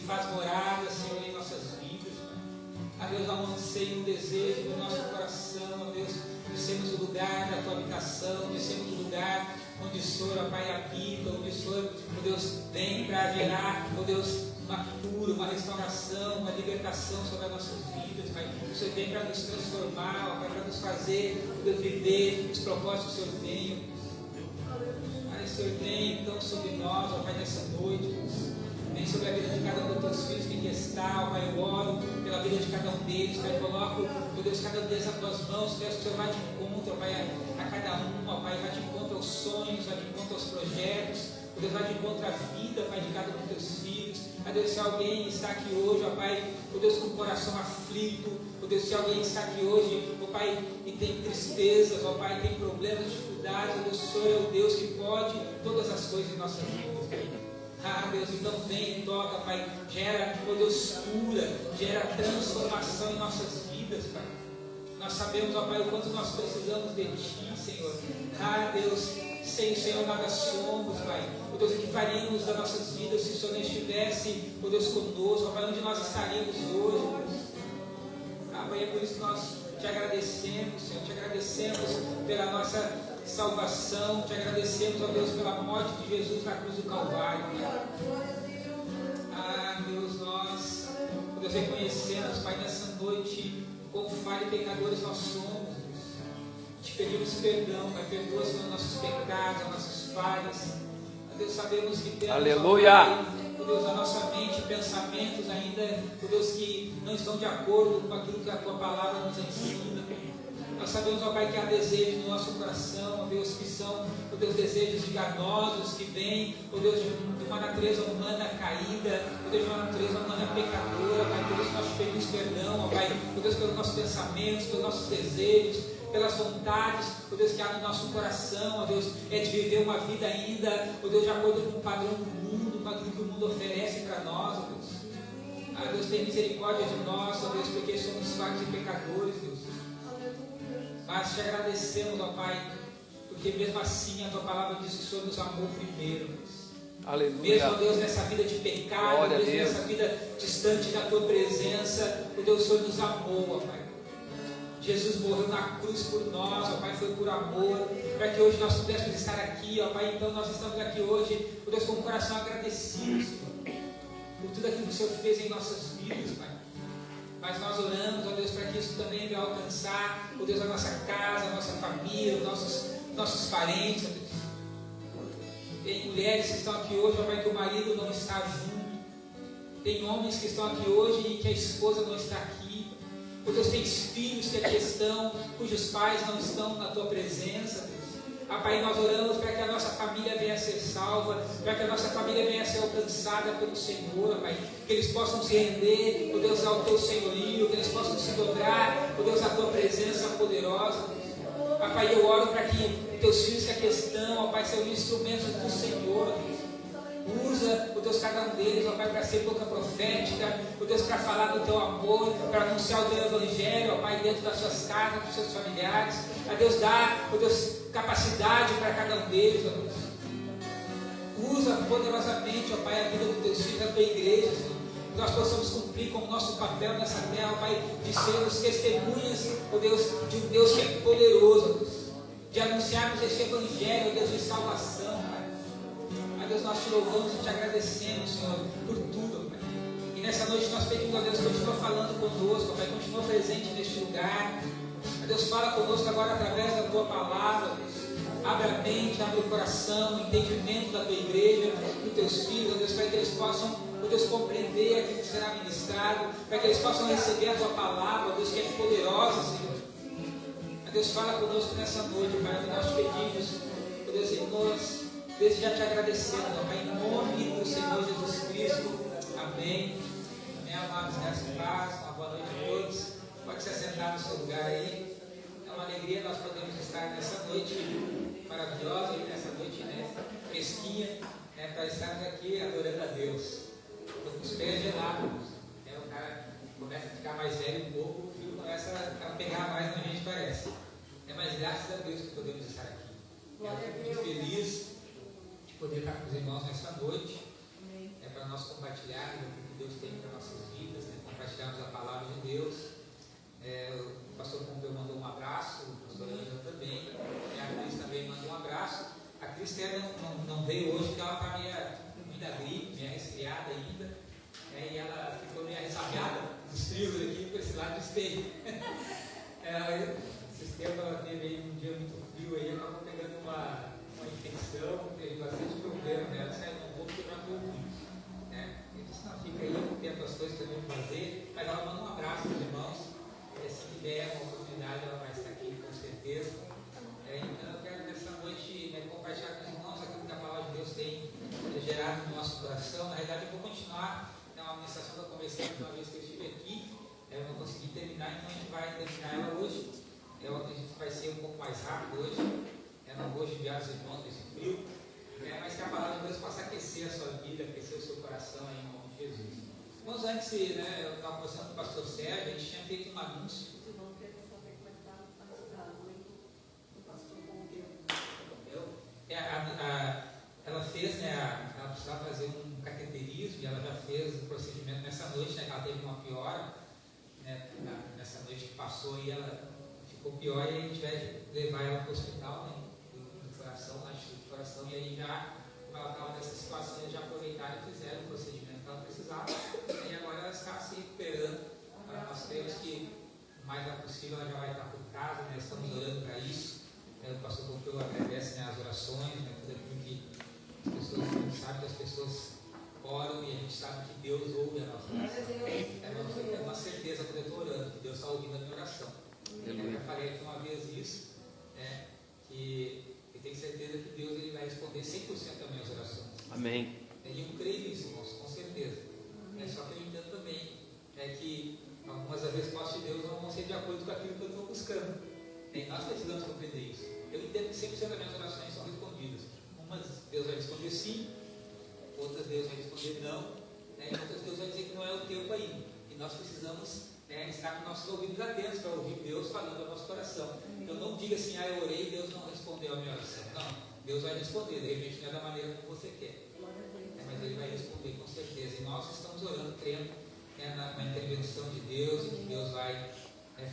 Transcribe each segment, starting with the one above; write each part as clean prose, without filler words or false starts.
faz morada, Senhor, em nossas vidas, Pai. A Deus, há um anseio, um desejo do nosso coração, a Deus, de sermos o lugar da Tua habitação, de sermos o lugar onde o Senhor, ó Pai, habita, onde o Senhor, ó Deus, vem para gerar, ó Deus, uma cura, uma restauração, uma libertação sobre as nossas vidas, Pai. O Senhor vem para nos transformar, ó Pai, para nos fazer, ó Deus, viver os propósitos que o Senhor tem. Pai, o Senhor vem então sobre nós, ó Pai, nessa noite, Deus. Vem sobre a vida de cada um dos teus filhos que aqui está, ó Pai, eu oro pela vida de cada um deles, Pai, coloco, ó Deus, cada um deles nas tuas mãos, peço que o Senhor vá de encontro, ó Pai, a cada um, ó Pai, vá de encontro aos sonhos, vá de encontro aos projetos, ó Deus, vá de encontro à vida, Pai, de cada um dos teus filhos. Ó Deus, se alguém está aqui hoje, ó Pai, ó Deus, com o coração aflito, ó Deus, se alguém está aqui hoje, ó Pai, e tem tristezas, ó Pai, tem problemas, dificuldades, ó Deus, o Senhor é o Deus que pode todas as coisas em nossas vidas, Pai. Ah, Deus, então vem e toca, Pai, gera, ó Deus, cura, gera transformação em nossas vidas, Pai. Nós sabemos, ó Pai, o quanto nós precisamos de Ti, Senhor. Ah, Deus, sem o Senhor nada somos, Pai. Ó Deus, o que faríamos das nossas vidas se o Senhor não estivesse, ó Deus, conosco, ó Pai, onde nós estaríamos hoje, Deus. Ah, Pai, é por isso que nós te agradecemos, Senhor, te agradecemos pela nossa salvação, te agradecemos, ó Deus, pela morte de Jesus na cruz do Calvário, Pai. Ah, Deus, nós, ó Deus, reconhecemos, Pai, nessa noite, quão falhos e pecadores nós somos, Deus. Te pedimos perdão, Pai, perdoa, Senhor, nossos pecados, as nossas falhas. Ó Deus, sabemos que temos, aleluia, ó Deus, a nossa mente, pensamentos ainda, ó Deus, que não estão de acordo com aquilo que a Tua palavra nos ensina. Nós sabemos, ó Pai, que há desejos no nosso coração, ó Deus, que são, ó Deus, desejos enganosos, que vêm, ó Deus, de uma natureza humana caída, ó Deus, de uma natureza humana pecadora, Pai. Por isso nós te pedimos perdão, ó Pai, ó Deus, pelos nossos pensamentos, pelos nossos desejos, pelas vontades, ó Deus, que há no nosso coração, ó Deus, é de viver uma vida ainda, ó Deus, de acordo com o padrão do mundo, com aquilo que o mundo oferece para nós, ó Deus. Ah, Deus, tem misericórdia de nós, ó Deus, porque somos falhos e pecadores, Deus. Mas te agradecemos, ó Pai, porque mesmo assim a Tua palavra diz que o Senhor nos amou primeiro, Deus. aleluia. Mesmo, ó Deus, nessa vida de pecado, Glória mesmo a Deus, nessa vida distante da Tua presença, ó Deus, o Senhor nos amou, ó Pai. Jesus morreu na cruz por nós, ó Pai, foi por amor, para que hoje nós pudéssemos estar aqui, ó Pai. Então nós estamos aqui hoje, ó Deus, com o coração agradecido, Senhor, por tudo aquilo que o Senhor fez em nossas vidas, Pai. Mas nós oramos, ó Deus, para que isso também venha alcançar, ó Deus, a nossa casa, a nossa família, os nossos parentes, ó Deus. Tem mulheres que estão aqui hoje, ó Pai, que o marido não está junto. Tem homens que estão aqui hoje e que a esposa não está aqui. Ó Deus, tem filhos que aqui estão, cujos pais não estão na Tua presença, Deus. Ah, Pai, nós oramos para que a nossa família venha a ser salva, para que a nossa família venha a ser alcançada pelo Senhor, Pai. Que eles possam se render, ó Deus, ao Teu senhorio, que eles possam se dobrar, ó Deus, à Tua presença poderosa. Ah, Pai, eu oro para que Teus filhos que aqui estão, ó Pai, sejam instrumentos do Senhor, Deus. Usa, ó Deus, cada um deles, ó Pai, para ser boca profética, ó Deus, para falar do Teu amor, para anunciar o Teu Evangelho, ó Pai, dentro das suas casas, dos seus familiares. A Deus, dá, ó Deus, capacidade para cada um deles, ó Deus. Usa poderosamente, ó Pai, a vida dos Teus filhos, da Tua igreja, Senhor. Que nós possamos cumprir com o nosso papel nessa terra, ó Pai, de sermos testemunhas, ó Deus, de um Deus que é poderoso, ó Deus. De anunciarmos esse Evangelho, ó Deus, de salvação, Pai. Deus, nós te louvamos e te agradecemos, Senhor, por tudo, Pai. E nessa noite nós pedimos, ó Deus, continua falando conosco, Pai, continua presente neste lugar. Ó Deus, fala conosco agora através da Tua palavra, Deus. Abre a mente, abre o coração, o entendimento da Tua igreja, dos Teus filhos, ó Deus, para que eles possam, ó Deus, compreender aquilo que será ministrado, para que eles possam receber a Tua palavra, ó Deus, que é poderosa, Senhor. Ó Deus, fala conosco nessa noite, Pai, que nós te pedimos, ó Deus, e nós desde já te agradecendo, ó Pai, em nome do Senhor Jesus Cristo. Amém. Amém, amados. Graças e paz. Uma boa noite a todos. Pode se assentar no seu lugar aí. É uma alegria nós podemos estar nessa noite maravilhosa, nessa noite, né, fresquinha, né, para estarmos aqui adorando a Deus. Estou com os pés gelados. Né, o cara começa a ficar mais velho um pouco, o filho começa a pegar mais do que a gente parece. Mas graças a Deus que podemos estar aqui. Eu fico muito feliz poder estar com os irmãos nessa noite, para nós compartilharmos um pouco Deus tem para nossas vidas, né? Compartilharmos a palavra de Deus. O pastor Pompeu mandou um abraço, o pastor Ângela também, e a Cris também mandou um abraço. A Cris não veio hoje porque ela está meio da gripe, meio resfriada ainda, e ela ficou meio ressabiada dos frios aqui por esse lado do esteio. Esses tempos ela teve aí um dia muito frio, aí acabou pegando uma infecção, teve bastante problema, né? Ela disse, não vou porque eu já estou ruim. Eu disse, não, fica aí, tem as coisas também para fazer, mas ela manda um abraço aos irmãos, se tiver uma oportunidade ela vai estar aqui com certeza. Então eu quero nessa noite compartilhar com os irmãos aquilo que a palavra de Deus tem gerado no nosso coração. Na verdade eu vou continuar uma ministração que eu comecei uma vez que eu estive aqui, eu não consegui terminar, então a gente vai terminar ela hoje. Eu acredito que vai ser um pouco mais rápido hoje. Eu não vou judiar os irmãos desse frio, mas que a palavra de Deus possa aquecer a sua vida, aquecer o seu coração aí, em nome de Jesus. Irmãos, antes, eu estava conversando com o pastor Sérgio, a gente tinha feito um anúncio. Os irmãos querem saber como é que está a mãe do pastor Pompeu. Ela fez, ela precisava fazer um cateterismo e ela já fez o procedimento nessa noite, que ela teve uma piora, nessa noite que passou e ela ficou pior e a gente vai levar ela para o hospital, do coração, na Instituto do Coração, e aí já, como ela estava nessa situação, eles já aproveitaram e fizeram o procedimento que ela precisava, e agora ela está se recuperando. Nós cremos que o mais rápido possível ela já vai estar por casa, estamos orando para isso. O pastor Pompeu agradece as orações, tudo aquilo que as pessoas, a gente sabe que as pessoas oram e a gente sabe que Deus ouve a nossa oração. É uma certeza quando eu estou orando, que Deus está ouvindo a minha oração. Eu já falei aqui uma vez isso, que eu tenho certeza que Deus ele vai responder 100% das minhas orações. Amém. E eu creio nisso, irmãos, com certeza. Só que eu entendo também que algumas das respostas de Deus não vão ser de acordo com aquilo que eu estou buscando. E nós precisamos compreender isso. Eu entendo que 100% das minhas orações são respondidas. Umas Deus vai responder sim, outras Deus vai responder não, e outras Deus vai dizer que não é o tempo ainda. E nós precisamos estar com nossos ouvidos atentos para ouvir Deus falando ao nosso coração. Então não diga assim, eu orei e Deus não respondeu a minha oração. Não, Deus vai responder, de repente não é da maneira como você quer. Mas Ele vai responder com certeza. E nós estamos orando, crendo na intervenção de Deus e que Deus vai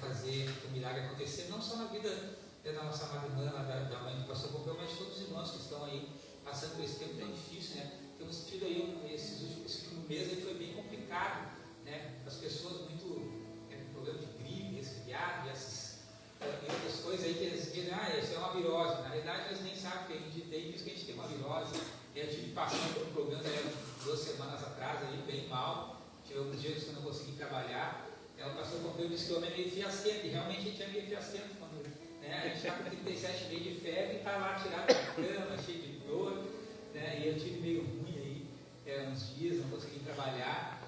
fazer o milagre acontecer, não só na vida da nossa amada irmã, da mãe do pastor Pompeu, mas de todos os irmãos que estão aí passando por esse tempo tão difícil. Temos tido aí, esse último mês aí foi bem complicado, as pessoas muito com problema de gripe, resfriado, e outras coisas aí que eles dizem, isso é uma virose. Na verdade, eles nem sabem que a gente tem isso, que a gente tem uma virose. Eu tive passando por um problema 2 semanas atrás, aí, bem mal. Tive alguns dias que eu não consegui trabalhar. O pastor Pompeu disse que o homem é meio fiasquento, e realmente a gente é meio fiasquento quando a gente está com 37 meio de febre e está lá tirado da cama, cheio de dor, e eu tive meio ruim aí, uns dias, não consegui trabalhar.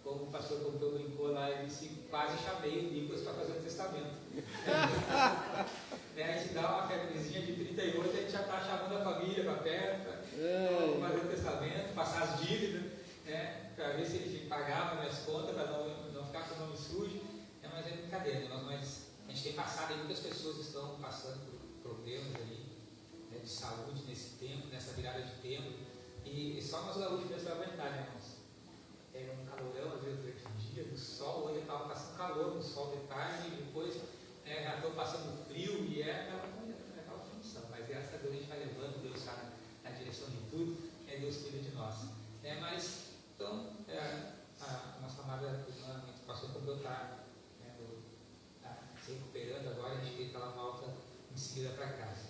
Como o pastor Pompeu brincou lá, ele disse, quase chamei o Nicolas para fazer o testamento. A gente dá uma febrezinha de 38, a gente já está chamando a família para perto, para fazer o testamento, passar as dívidas, para ver se ele pagava minhas contas, para não ficar com o nome sujo. Mas é brincadeira, mas a gente tem passado aí, muitas pessoas estão passando por problemas aí, de saúde nesse tempo, nessa virada de tempo, e só nós gaúchos mesmo para aguentar, irmãos? Pega um calorão, às vezes durante o dia, do sol, hoje eu estava passando calor no sol de tarde, e depois já estou passando frio, e aquela função, mas graças a Deus a gente vai levando, Deus está na direção de tudo, Deus cuida de nós. Então, a nossa amada irmã, o pastor Pompeu está se recuperando agora, a gente ela volta em seguida para casa.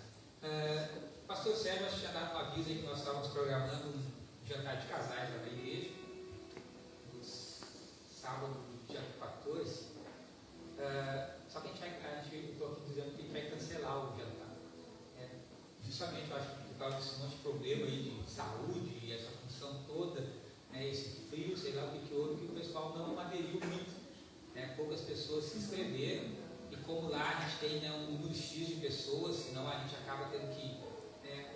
O pastor Sérgio tinha dado um aviso aí que nós estávamos programando um jantar de casais lá na igreja, no sábado, dia 14. Só que eu estou aqui dizendo que a gente vai cancelar o jantar. Justamente, eu acho que por causa desse monte de problema aí de saúde e essa função toda, esse frio, sei lá o que houve, que o pessoal não aderiu muito. Poucas pessoas se inscreveram, e como lá a gente tem um número X de pessoas, senão a gente acaba tendo que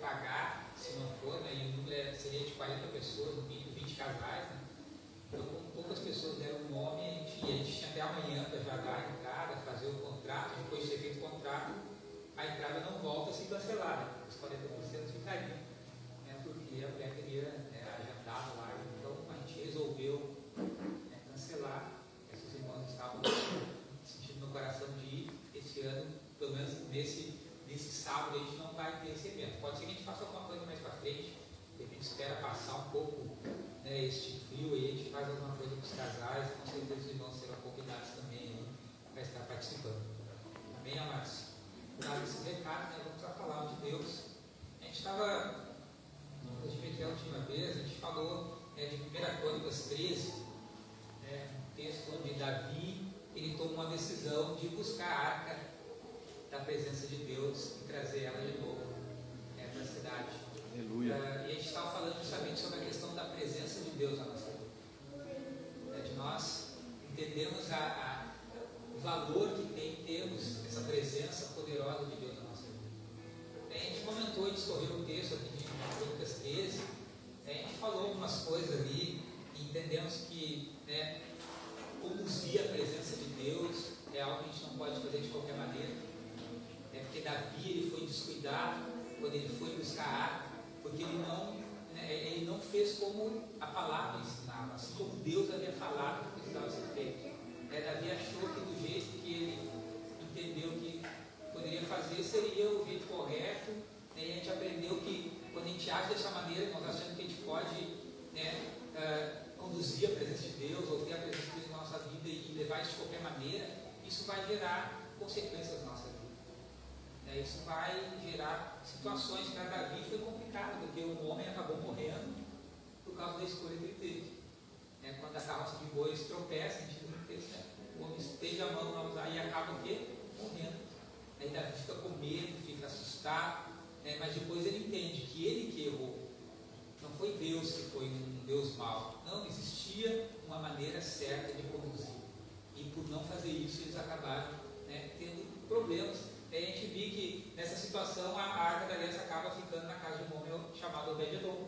pagar, se não for, e o número seria de 40 pessoas, no mínimo 20 casais. Então, como poucas pessoas deram o nome, a gente tinha até amanhã para já dar a entrada, fazer o contrato, depois de ter feito o contrato, a entrada não volta a se cancelar, os 40% ficariam, porque a mulher teria agendado lá. Então a gente resolveu este frio aí, a gente faz alguma coisa com os casais, com certeza os irmãos serão convidados também para estar participando. Amém, amados? Dado esse recado, né, vamos para a palavra de Deus. A gente estava, a última vez, a gente falou de 1 Crônicas 13, um texto onde Davi ele toma uma decisão de buscar a arca da presença de Deus e trazer ela de novo para a cidade. Aleluia. E a gente estava falando justamente sobre a questão da presença de Deus na nossa vida. De nós entendermos o valor que tem termos essa presença poderosa de Deus na nossa vida. A gente comentou e discorreu o texto aqui de Lucas 13, a gente falou algumas coisas ali e entendemos que conduzir a presença de Deus é algo que a gente não pode fazer de qualquer maneira. Porque Davi ele foi descuidado quando ele foi buscar a arca, porque ele não fez como a palavra ensinava, assim como Deus havia falado que precisava ser feito. Davi achou que do jeito que ele entendeu que poderia fazer seria o jeito correto, e a gente aprendeu que quando a gente age dessa maneira, nós achamos que a gente pode conduzir a presença de Deus ou ter a presença de Deus na nossa vida e levar isso de qualquer maneira, isso vai gerar consequências na nossa vida. Isso vai gerar situações. Para Davi foi complicado, porque o homem acabou morrendo por causa da escolha que ele teve. Quando a carroça de bois tropeça, a gente diz no texto, o homem esteja a mão a usar e acaba o quê? Morrendo. Aí Davi fica com medo, fica assustado, mas depois ele entende que ele que errou. Não foi Deus que foi um Deus mau. Não, existia uma maneira certa de conduzir. E por não fazer isso, eles acabaram tendo problemas. A gente viu que nessa situação a arca da aliança acaba ficando na casa de um homem chamado Obed-Edom.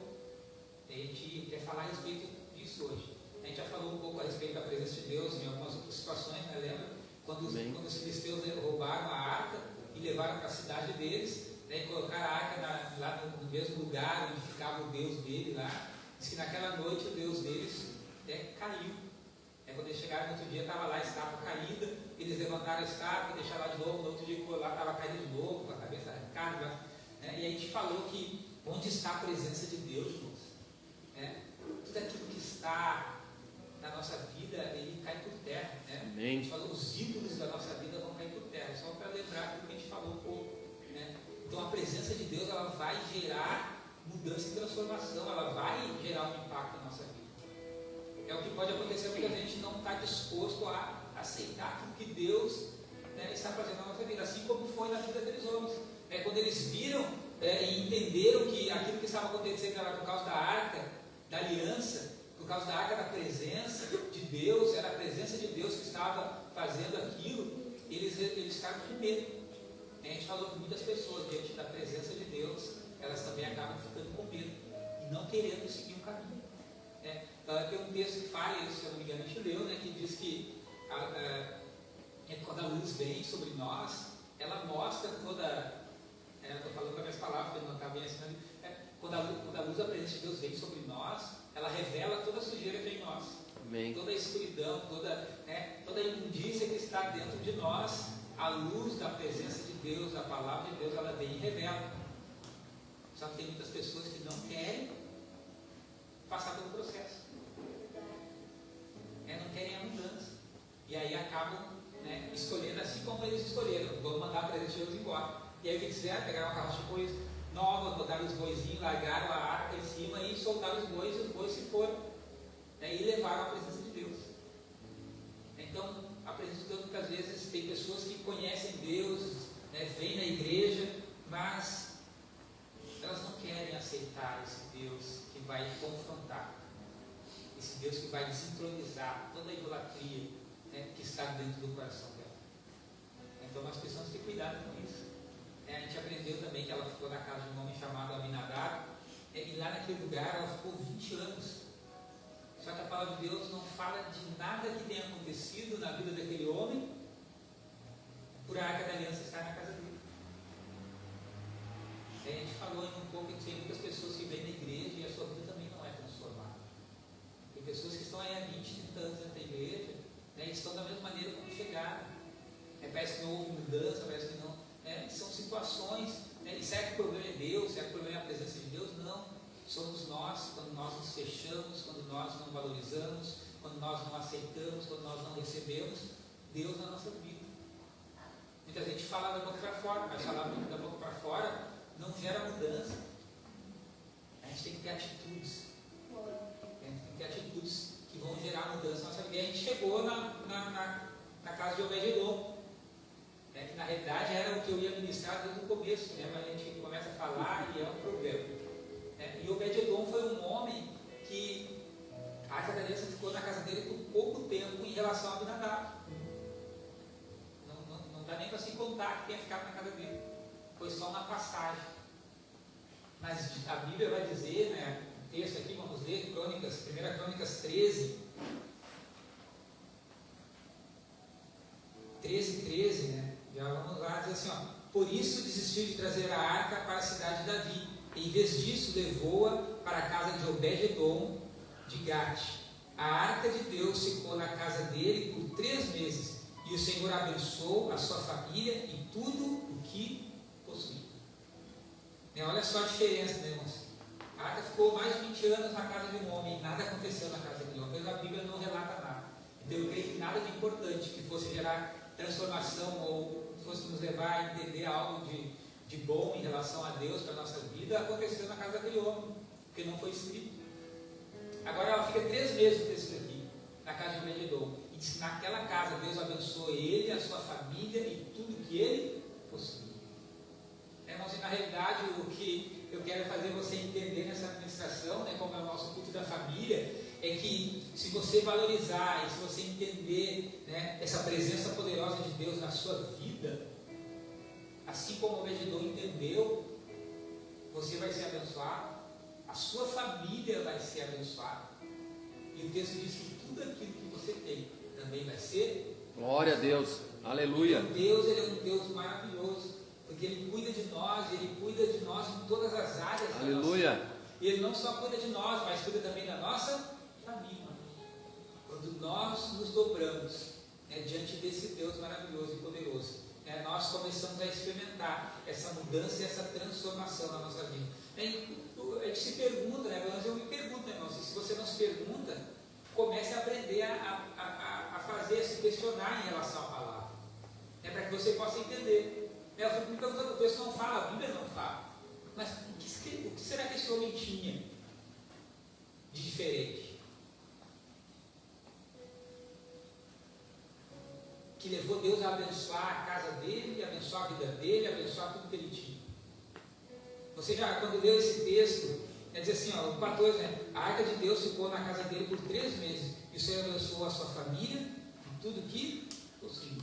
A gente quer falar a respeito disso hoje. A gente já falou um pouco a respeito da presença de Deus em algumas outras situações, lembra? Quando os filisteus roubaram a arca e levaram para a cidade deles, e colocaram a arca lá no mesmo lugar onde ficava o Deus dele lá. Diz que naquela noite o Deus deles caiu. Quando eles chegaram no outro dia, estava lá a estátua caída, eles levantaram a estátua, deixaram lá de novo, no outro dia lá estava caída de novo, com a cabeça arrancada. E a gente falou que onde está a presença de Deus, irmãos? Tudo aquilo que está na nossa vida, ele cai por terra. A gente falou, os ídolos da nossa vida vão cair por terra, só para lembrar do que a gente falou um pouco. Então a presença de Deus, ela vai gerar mudança e transformação, ela vai gerar um impacto na nossa vida. É o que pode acontecer porque a gente não está disposto a aceitar aquilo que Deus está fazendo na nossa vida, assim como foi na vida daqueles homens. Quando eles viram e entenderam que aquilo que estava acontecendo era por causa da arca, da aliança, por causa da arca da presença de Deus, era a presença de Deus que estava fazendo aquilo, eles ficaram com medo. A gente falou que muitas pessoas, diante da presença de Deus, elas também acabam ficando com medo e não querendo seguir um caminho. Tem um texto que fala isso, se eu não me engano, a gente leu, que diz que quando a luz vem sobre nós, ela mostra toda. Estou falando com as minhas palavras, porque não está bem assim. Quando a luz da presença de Deus vem sobre nós, ela revela toda a sujeira que tem em nós. Amém. Toda a escuridão, toda a imundícia que está dentro de nós, a luz da presença de Deus, a palavra de Deus, ela vem e revela. Só que tem muitas pessoas que não querem passar pelo processo. Não querem a mudança. E aí acabam escolhendo assim como eles escolheram. Vamos mandar a presença de Deus embora. E aí o que eles fizeram? Pegaram uma carroça de bois nova, botaram os boizinhos, largaram a arca em cima e soltaram os bois, e os bois se foram. E levaram a presença de Deus. Então, a presença de Deus muitas vezes tem pessoas que conhecem Deus, vêm na igreja, mas elas não querem aceitar esse Deus que vai confrontar. Esse Deus que vai desincronizar toda a idolatria que está dentro do coração dela. Então nós precisamos ter cuidado com isso. A gente aprendeu também que ela ficou na casa de um homem chamado Aminadab, e lá naquele lugar ela ficou 20 anos. Só que a palavra de Deus não fala de nada que tenha acontecido na vida daquele homem por a arca da aliança estar na casa dele. A gente falou um pouco que tem muitas pessoas que vêm na igreja e a sua vida também não é transformada. Tem pessoas que estão aí há 20, 30 anos dentro da igreja, e estão da mesma maneira como chegaram. Parece que não houve mudança, parece que não. São situações, e será que o problema é Deus? Será que o problema é a presença de Deus? Não. somos nós, quando nós nos fechamos, quando nós não valorizamos, quando nós não aceitamos, quando nós não recebemos Deus na nossa vida. Muita gente fala da boca para fora, mas falar muito da boca para fora não gera mudança. A gente tem que ter atitudes. A gente tem que ter atitudes que vão gerar mudança na nossa vida. E a gente chegou na casa de Obed-Edom, né, que na realidade era o que eu ia ministrar desde o começo, né, mas a gente começa a falar e é um problema. Né. E Obed-Edom foi um homem que a Arca da Aliança ficou na casa dele por pouco tempo em relação a Abinadab. Não dá nem para se contar que tenha ficado na casa dele. Foi só uma passagem. Mas a Bíblia vai dizer, né, o texto aqui, vamos ler, Crônicas, 1 Crônicas 13, 13, né? Já vamos lá, diz assim, ó, por isso desistiu de trazer a arca para a cidade de Davi. Em vez disso, levou-a para a casa de Obed-Edom de Gate. A arca de Deus ficou na casa dele por 3 meses. E o Senhor abençoou a sua família e tudo o que possuía. Olha só a diferença, né, irmãos? A arca ficou mais de 20 anos na casa de um homem e nada aconteceu na casa de um homem. A Bíblia não relata nada. Então eu creio que nada de importante que fosse gerar transformação ou fosse nos levar a entender algo de bom em relação a Deus para a nossa vida aconteceu na casa daquele homem, porque não foi escrito. Agora ela fica 3 meses no texto aqui, na casa de Obed-Edom. E diz que naquela casa Deus abençoou ele, a sua família e tudo que ele possuía. Irmãos, e na realidade o que eu quero fazer você entender nessa administração, né, como é o nosso culto da família, é que se você valorizar e se você entender, né, essa presença poderosa de Deus na sua vida, assim como Obed-Edom entendeu, você vai ser abençoado, a sua família vai ser abençoada. E o texto diz que tudo aquilo que você tem também vai ser. Glória a Deus, aleluia. Deus, Ele é um Deus maravilhoso, porque Ele cuida de nós, Ele cuida de nós em todas as áreas. Aleluia. E Ele não só cuida de nós, mas cuida também da nossa família. Quando nós nos dobramos, né, diante desse Deus maravilhoso e poderoso, né, nós começamos a experimentar essa mudança e essa transformação na nossa vida. A gente se pergunta, né, mas eu me pergunto, né, irmãos, se você não se pergunta, comece a aprender a fazer, a se questionar em relação à palavra, né, para que você possa entender. Eu fico me perguntando, o texto não fala, a Bíblia não fala, mas o que será que esse homem tinha de diferente? Que levou Deus a abençoar a casa dele, abençoar a vida dele, abençoar tudo que ele tinha. Você já, quando leu esse texto, quer dizer assim, ó, o 14, né? A arca de Deus ficou na casa dele por 3 meses, e o Senhor abençoou a sua família e tudo que possuía.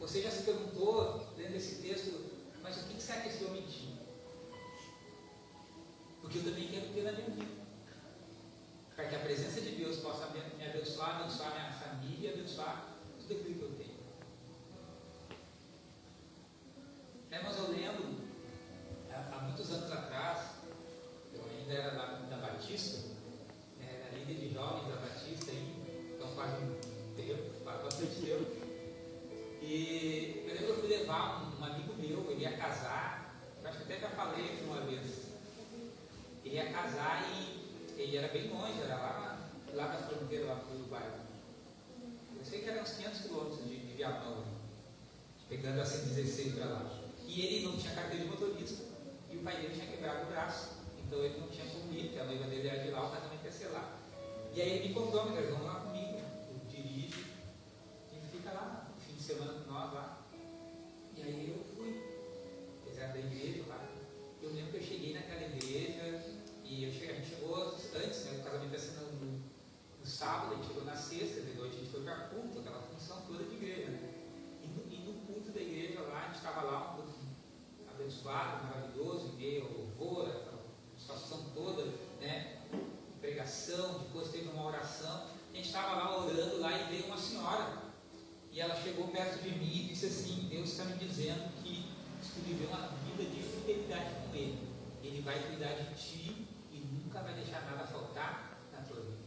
Você já se perguntou, lendo esse texto, mas o que será que esse homem tinha? Porque eu também quero ter na minha vida. Para que a presença de Deus possa me abençoar, abençoar minha família, abençoar tudo aquilo que eu tenho. Mas eu lembro, há muitos anos atrás, eu ainda era da Batista, era líder de jovens da Batista, então faz um tempo, faz bastante tempo. E eu lembro que eu fui levar um amigo meu, ele ia casar, eu acho que até já falei aqui uma vez. Ele ia casar e ele era bem longe, era lá da fronteira, lá do Uruguai. Eu sei que eram uns 500 quilômetros de Viamão, pegando a 116 para lá. E ele não tinha carteira de motorista, e o pai dele tinha quebrado o braço, então ele não tinha como ir, porque a noiva dele era de lá, o casamento ia ser lá. E aí ele me contou, meu Deus, vamos lá comigo, eu dirijo, e fica lá, no fim de semana com nós lá. E aí eu fui, apesar da igreja lá. Eu lembro que eu cheguei naquela igreja, e a gente chegou antes, né, o casamento ia ser no sábado, a gente chegou na sexta, de noite a gente foi para culto, aquela função toda de igreja, né? E no culto da igreja lá, a gente estava lá, um culto abençoado, maravilhoso, em meio ao louvor, aquela situação toda, né? Pregação, depois teve uma oração, a gente estava lá orando lá e veio uma senhora, e ela chegou perto de mim e disse assim: Deus está me dizendo que se tu viver uma vida de fidelidade com Ele vai cuidar de ti e nunca vai deixar nada faltar na tua vida.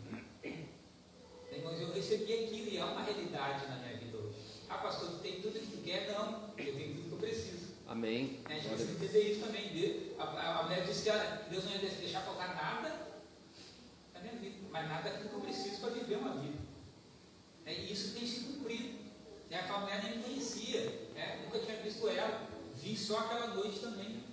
Mas eu recebi aquilo e é uma realidade na minha vida hoje. Ah, pastor, tu tem tudo que tu quer? Não, eu tenho tudo que eu preciso. Amém. A gente precisa entender isso também. a mulher disse que Deus não ia deixar faltar nada na minha vida, mas nada que eu preciso para viver uma vida. E isso tem se cumprido. Aquela mulher nem me conhecia, nunca tinha visto ela, vi só aquela noite também.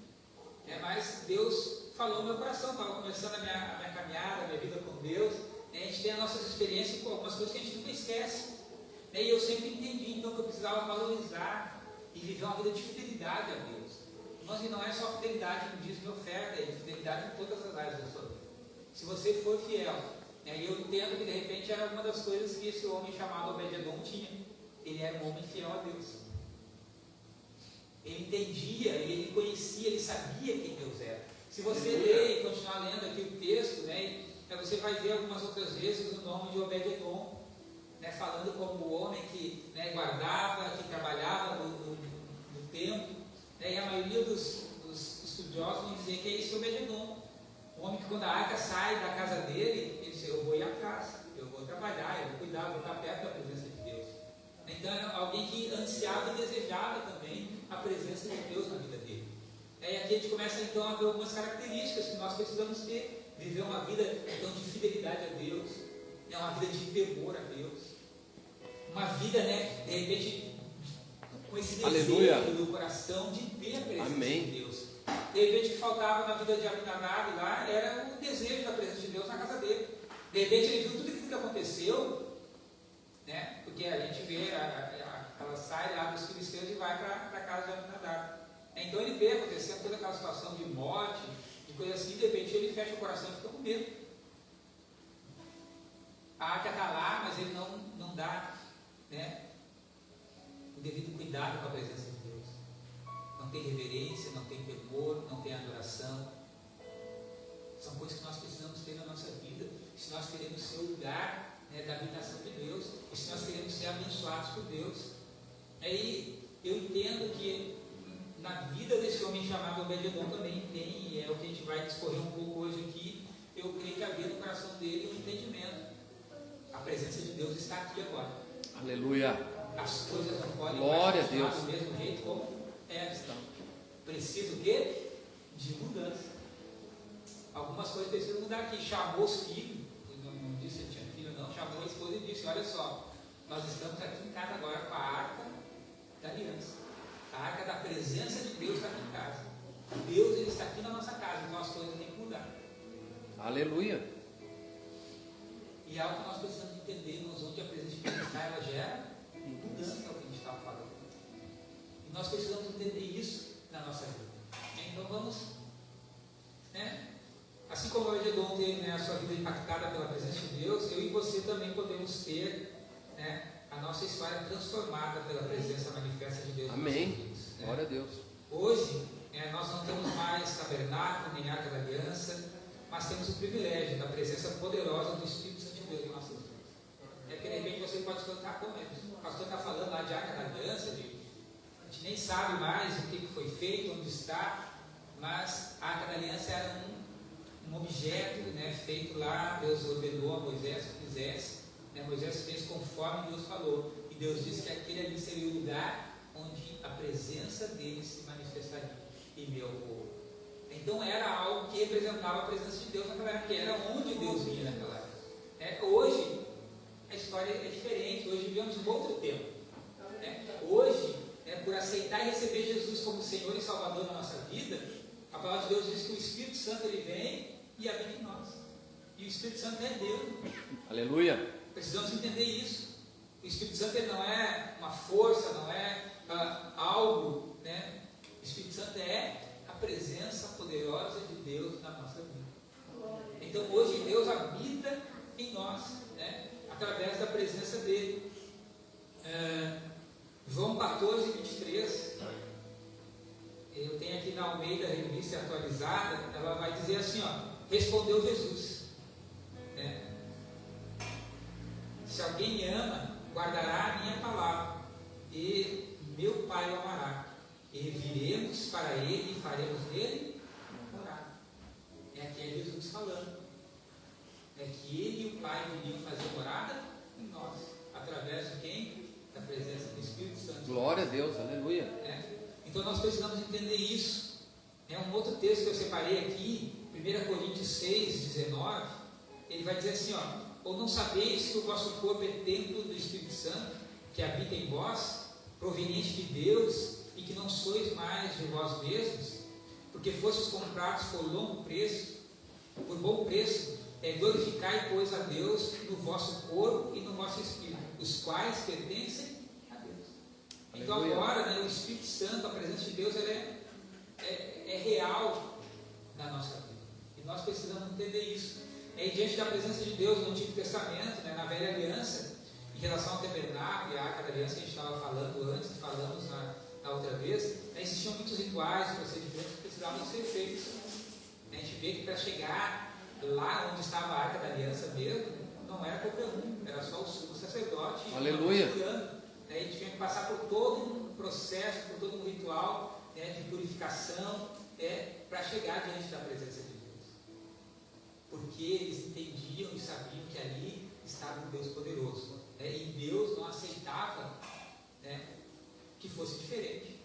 Mas Deus falou no meu coração, estava começando a minha caminhada, a minha vida com Deus. A gente tem as nossas experiências com algumas coisas que a gente nunca esquece. E eu sempre entendi então que eu precisava valorizar e viver uma vida de fidelidade a Deus. Mas não é só fidelidade no dízimo e oferta, é fidelidade em todas as áreas da sua vida. Se você for fiel, e eu entendo que de repente era uma das coisas que esse homem chamado Obed-Edom tinha. Ele era um homem fiel a Deus. Ele entendia, ele conhecia, ele sabia quem Deus era. Se você ler e continuar lendo aqui o texto, você vai ver algumas outras vezes o nome de Obed-Edom, falando como o homem que guardava, que trabalhava no templo. E a maioria dos estudiosos vão dizer que é esse Obed-Edom. O homem que quando a arca sai da casa dele, ele diz, eu vou ir atrás, eu vou trabalhar, eu vou cuidar, vou estar perto da presença de Deus. Então era alguém que ansiava e desejava também a presença de Deus na vida dele. E aqui a gente começa então a ver algumas características que nós precisamos ter. Viver uma vida então de fidelidade a Deus, uma vida de temor a Deus, uma vida, de repente, com esse desejo no coração de ter a presença de Deus. De repente o que faltava na vida de Abinadab lá era o desejo da presença de Deus na casa dele. De repente ele viu tudo aquilo que aconteceu, porque a gente vê, ela sai lá dos filisteus e vai para a casa de Abinadab. Então ele vê acontecendo toda aquela situação de morte, de coisa assim, de repente ele fecha o coração e fica com medo. A arca está lá, mas ele não dá o devido cuidado com a presença de Deus. Não tem reverência, não tem temor, não tem adoração. São coisas que nós precisamos ter na nossa vida, se nós queremos ser o lugar da habitação de Deus, e se nós queremos ser abençoados por Deus. Aí eu entendo que na vida desse homem chamado Obed-Edom também tem, e é o que a gente vai discorrer um pouco hoje aqui, eu creio que havia no coração dele um entendimento. A presença de Deus está aqui agora. Aleluia. As coisas não podem Glória continuar a Deus. do mesmo jeito como estão. Precisa o quê? De mudança. Algumas coisas precisam mudar aqui. Chamou os filhos, não disse que tinha filho não, chamou a esposa e disse, olha só, nós estamos aqui em casa agora com a arca da aliança. A arca da presença de Deus está aqui em casa. Deus ele está aqui na nossa casa, então as coisas têm que mudar. Aleluia. E é algo que nós precisamos entender, onde a presença de Deus está, ela gera mudança, é o que a gente estava falando. E nós precisamos entender isso na nossa vida. Então vamos, assim como o Obed-Edom teve a sua vida impactada pela presença de Deus, eu e você também podemos ter a nossa história transformada pela presença manifesta de Deus. Amém. Glória a Deus. Hoje, nós não temos mais tabernáculo nem arca da aliança, mas temos o privilégio da presença poderosa do Espírito Santo de Deus em nossas vidas. Que de repente você pode perguntar, como o pastor está falando lá de arca da aliança, a gente nem sabe mais o que foi feito, onde está, mas a arca da aliança era um objeto feito lá, Deus ordenou a Moisés que fizesse. Moisés fez conforme Deus falou, e Deus disse que aquele ali seria o lugar onde a presença dele se manifestaria em meu povo. Então era algo que representava a presença de Deus naquela época, era onde Deus vinha naquela época. Hoje a história é diferente, hoje vivemos um outro tempo. Hoje, por aceitar e receber Jesus como Senhor e Salvador na nossa vida, a palavra de Deus diz que o Espírito Santo ele vem e habita em nós. E o Espírito Santo é Deus. Aleluia. Precisamos entender isso. O Espírito Santo ele não é uma força, não é algo, O Espírito Santo é a presença poderosa de Deus na nossa vida. Então hoje Deus habita em nós, através da presença dele. João 14, 23. Eu tenho aqui na Almeida, revista atualizada, ela vai dizer assim, respondeu Jesus. Se alguém me ama, guardará a minha palavra, e meu Pai o amará, e viremos para ele e faremos nele morada. Aqui é Jesus falando. Que ele e o Pai viriam fazer morada em nós, através de quem? Da presença do Espírito Santo. Glória a Deus, aleluia. Então nós precisamos entender isso. Um outro texto que eu separei aqui, 1 Coríntios 6, 19, ele vai dizer assim, ou não sabeis que o vosso corpo é templo do Espírito Santo, que habita em vós, proveniente de Deus, e que não sois mais de vós mesmos, porque fostes comprados por bom preço, glorificai, pois, a Deus no vosso corpo e no vosso espírito, os quais pertencem a Deus. Então agora, o Espírito Santo, a presença de Deus, ela é real na nossa vida. E nós precisamos entender isso. E diante da presença de Deus no Antigo Testamento, na Velha Aliança, em relação ao tabernáculo e à Arca da Aliança, que a gente estava falando antes, falamos na outra vez, existiam muitos rituais, procedimentos que precisavam ser feitos. A gente vê que para chegar lá onde estava a Arca da Aliança mesmo, não era qualquer um, era só o sumo sacerdote. Aleluia! A gente tinha que passar por todo um processo, por todo um ritual de purificação, para chegar diante da presença de Deus. Porque eles entendiam e sabiam que ali estava um Deus poderoso. E Deus não aceitava que fosse diferente.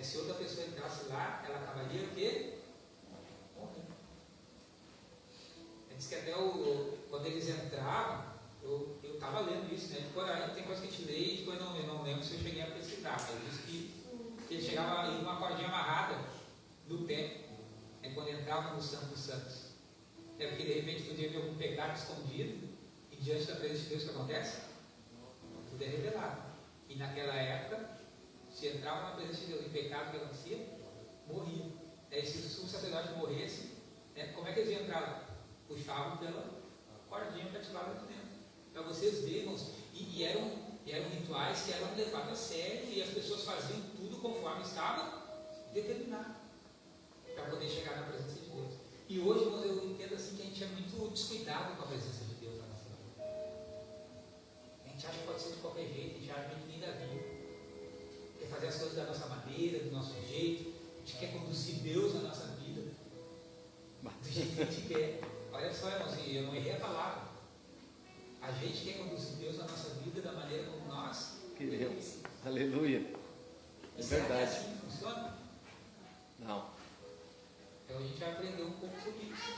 Se outra pessoa entrasse lá, ela acabaria o quê? Morrendo. Diz que até quando eles entravam, eu estava lendo isso, tem coisa que a gente lê e depois eu não lembro se eu cheguei a pesquisar, mas diz que ele chegava em uma cordinha amarrada no pé, quando entrava no Santo dos Santos. Porque de repente podia haver algum pecado escondido, e diante da presença de Deus, o que acontece? Tudo é revelado. E naquela época, se entrava na presença de Deus em pecado, o que acontecia? Morria. Se o sumo sacerdote morresse, como é que eles iam entrar? Puxavam pela cordinha para tirar lá de dentro. Para vocês verem, irmãos, e eram rituais que eram levados a sério, e as pessoas faziam tudo conforme estava determinado, para poder chegar na presença de Deus. E hoje, irmãos, eu entendo assim que a gente é muito descuidado com a presença de Deus na nossa vida. A gente acha que pode ser de qualquer jeito, a gente acha que nem Davi. Quer fazer as coisas da nossa maneira, do nosso jeito, a gente quer conduzir Deus na nossa vida, do jeito que a gente quer. Olha só, irmãos, eu não errei a palavra. A gente quer conduzir Deus na nossa vida da maneira como nós queremos. Aleluia. É verdade. Assim funciona? Não. Então a gente vai aprender um pouco sobre isso.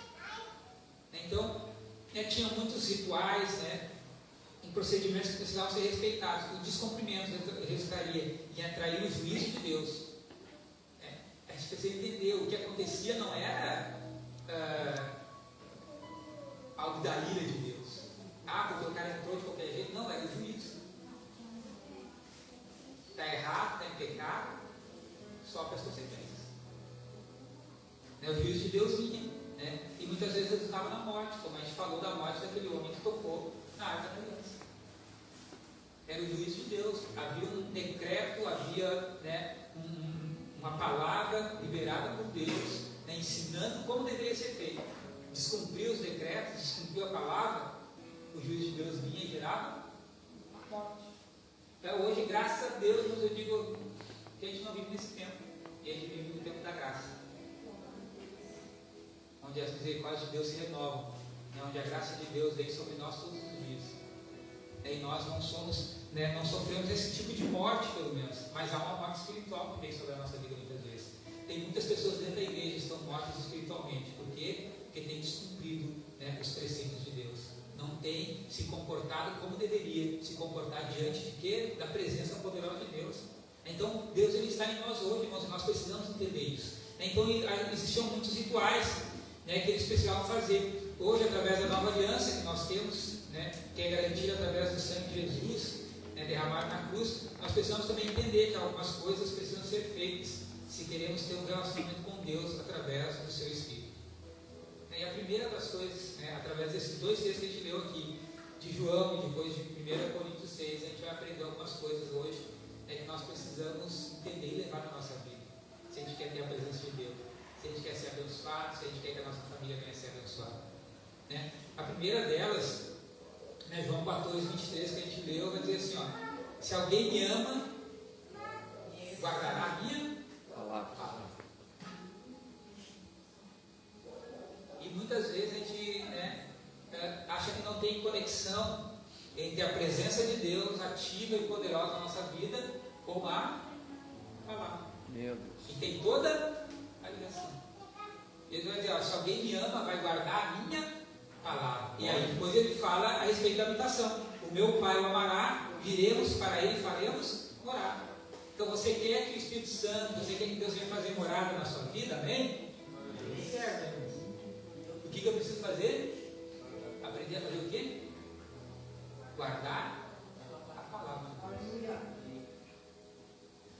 Então, tinha muitos rituais, e procedimentos que precisavam ser respeitados. O descumprimento resultaria em atrair o juízo de Deus. A gente precisa entender o que acontecia não era algo da ira de Deus. Porque o cara entrou de qualquer jeito. Não, era o juízo. Está errado, está em pecado, sofre as consequências. O juízo de Deus vinha, e muitas vezes resultava na morte, como a gente falou da morte daquele homem que tocou na Arca da Aliança. Era o juízo de Deus. Havia um decreto, havia uma palavra liberada por Deus, ensinando como deveria ser feito. Descumpriu os decretos, descumpriu a palavra, o juízo de Deus vinha e gerava a morte. Então, hoje, graças a Deus, eu digo que a gente não vive nesse tempo, e a gente vive no tempo da graça, onde as misericórdias de Deus se renovam, onde a graça de Deus vem sobre nós todos os dias. E nós não somos, não sofremos esse tipo de morte, pelo menos, mas há uma morte espiritual que vem sobre a nossa vida muitas vezes. Tem muitas pessoas dentro da igreja que estão mortas espiritualmente. Por quê? Porque têm descumprido os preceitos de Deus. Não tem se comportado como deveria se comportar diante de quê? Da presença poderosa de Deus. Então, Deus ele está em nós hoje, irmãos, e nós precisamos entender isso. Então, existiam muitos rituais que eles precisavam fazer. Hoje, através da nova aliança que nós temos, que é garantida através do sangue de Jesus, derramado na cruz, nós precisamos também entender que algumas coisas precisam ser feitas se queremos ter um relacionamento com Deus através do seu Espírito. E a primeira das coisas, através desses dois textos que a gente leu aqui, de João e depois de 1 Coríntios 6, a gente vai aprender algumas coisas hoje que nós precisamos entender e levar na nossa vida. Se a gente quer ter a presença de Deus, se a gente quer ser abençoado, se a gente quer que a nossa família venha a ser abençoada. A primeira delas, João 14, 23, que a gente leu, vai dizer assim, se alguém me ama, guardará a minha palavra. E muitas vezes a gente acha que não tem conexão entre a presença de Deus ativa e poderosa na nossa vida com a palavra. Meu Deus. E tem toda a ligação. Ele vai dizer, ó, se alguém me ama, vai guardar a minha palavra. E aí depois ele fala a respeito da habitação. O meu Pai o amará, viremos para ele e faremos morar. Então você quer que o Espírito Santo, você quer que Deus venha fazer morada na sua vida, amém? O que eu preciso fazer? Aprender a fazer o quê? Guardar a palavra.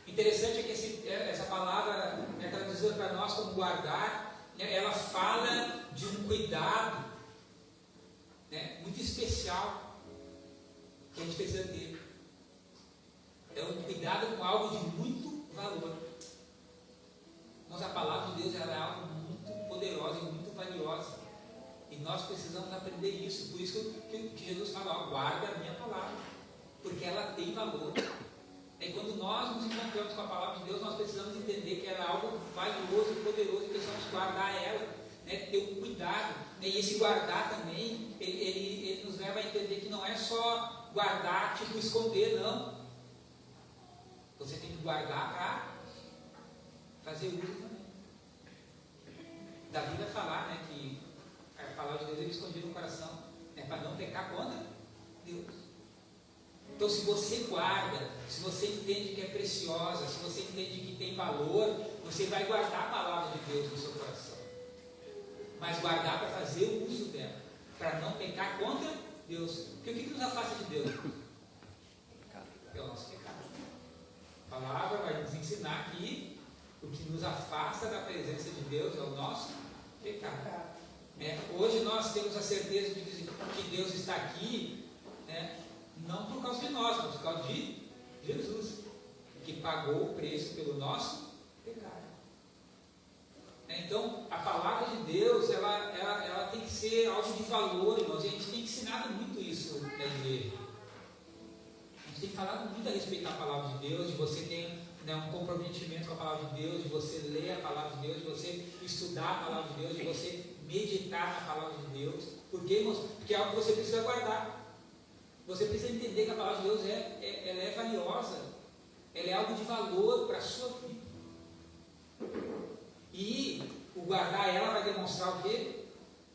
Interessante é que essa palavra é traduzida para nós como guardar, né, ela fala de um cuidado, né, muito especial que a gente precisa ter. É um cuidado com algo de muito valor. Mas a palavra de Deus ela é algo muito poderosa e muito valiosa. E nós precisamos aprender isso. Por isso que Jesus fala, ó, guarda a minha palavra, porque ela tem valor. E quando nós nos encontramos com a palavra de Deus, nós precisamos entender que ela é algo valioso e poderoso e precisamos guardar ela, né, ter um cuidado. Né, e esse guardar também, ele nos leva a entender que não é só guardar, tipo esconder, não. Você tem que guardar para fazer uso também. Davi vai falar, né, que a palavra de Deus ele escondia no coração, né, para não pecar contra Deus. Então, se você guarda, se você entende que é preciosa, se você entende que tem valor, você vai guardar a palavra de Deus no seu coração. Mas guardar para fazer o uso dela, para não pecar contra Deus. Porque o que nos afasta de Deus? É o nosso pecado. A palavra vai nos ensinar que o que nos afasta da presença de Deus é o nosso pecado. Hoje nós temos a certeza de que Deus está aqui, né, não por causa de nós, mas por causa de Jesus, que pagou o preço pelo nosso pecado. Então, a palavra de Deus, ela tem que ser algo de valor, irmãos, e a gente tem ensinado muito isso na igreja. A gente tem falado muito a respeito da palavra de Deus, de você ter, né, um comprometimento com a palavra de Deus, de você ler a palavra de Deus, de você estudar a palavra de Deus, de você meditar na palavra de Deus. Por quê, irmãos? Porque é algo que você precisa guardar. Você precisa entender que a palavra de Deus ela é valiosa, ela é algo de valor para a sua vida. E o guardar ela vai demonstrar o quê?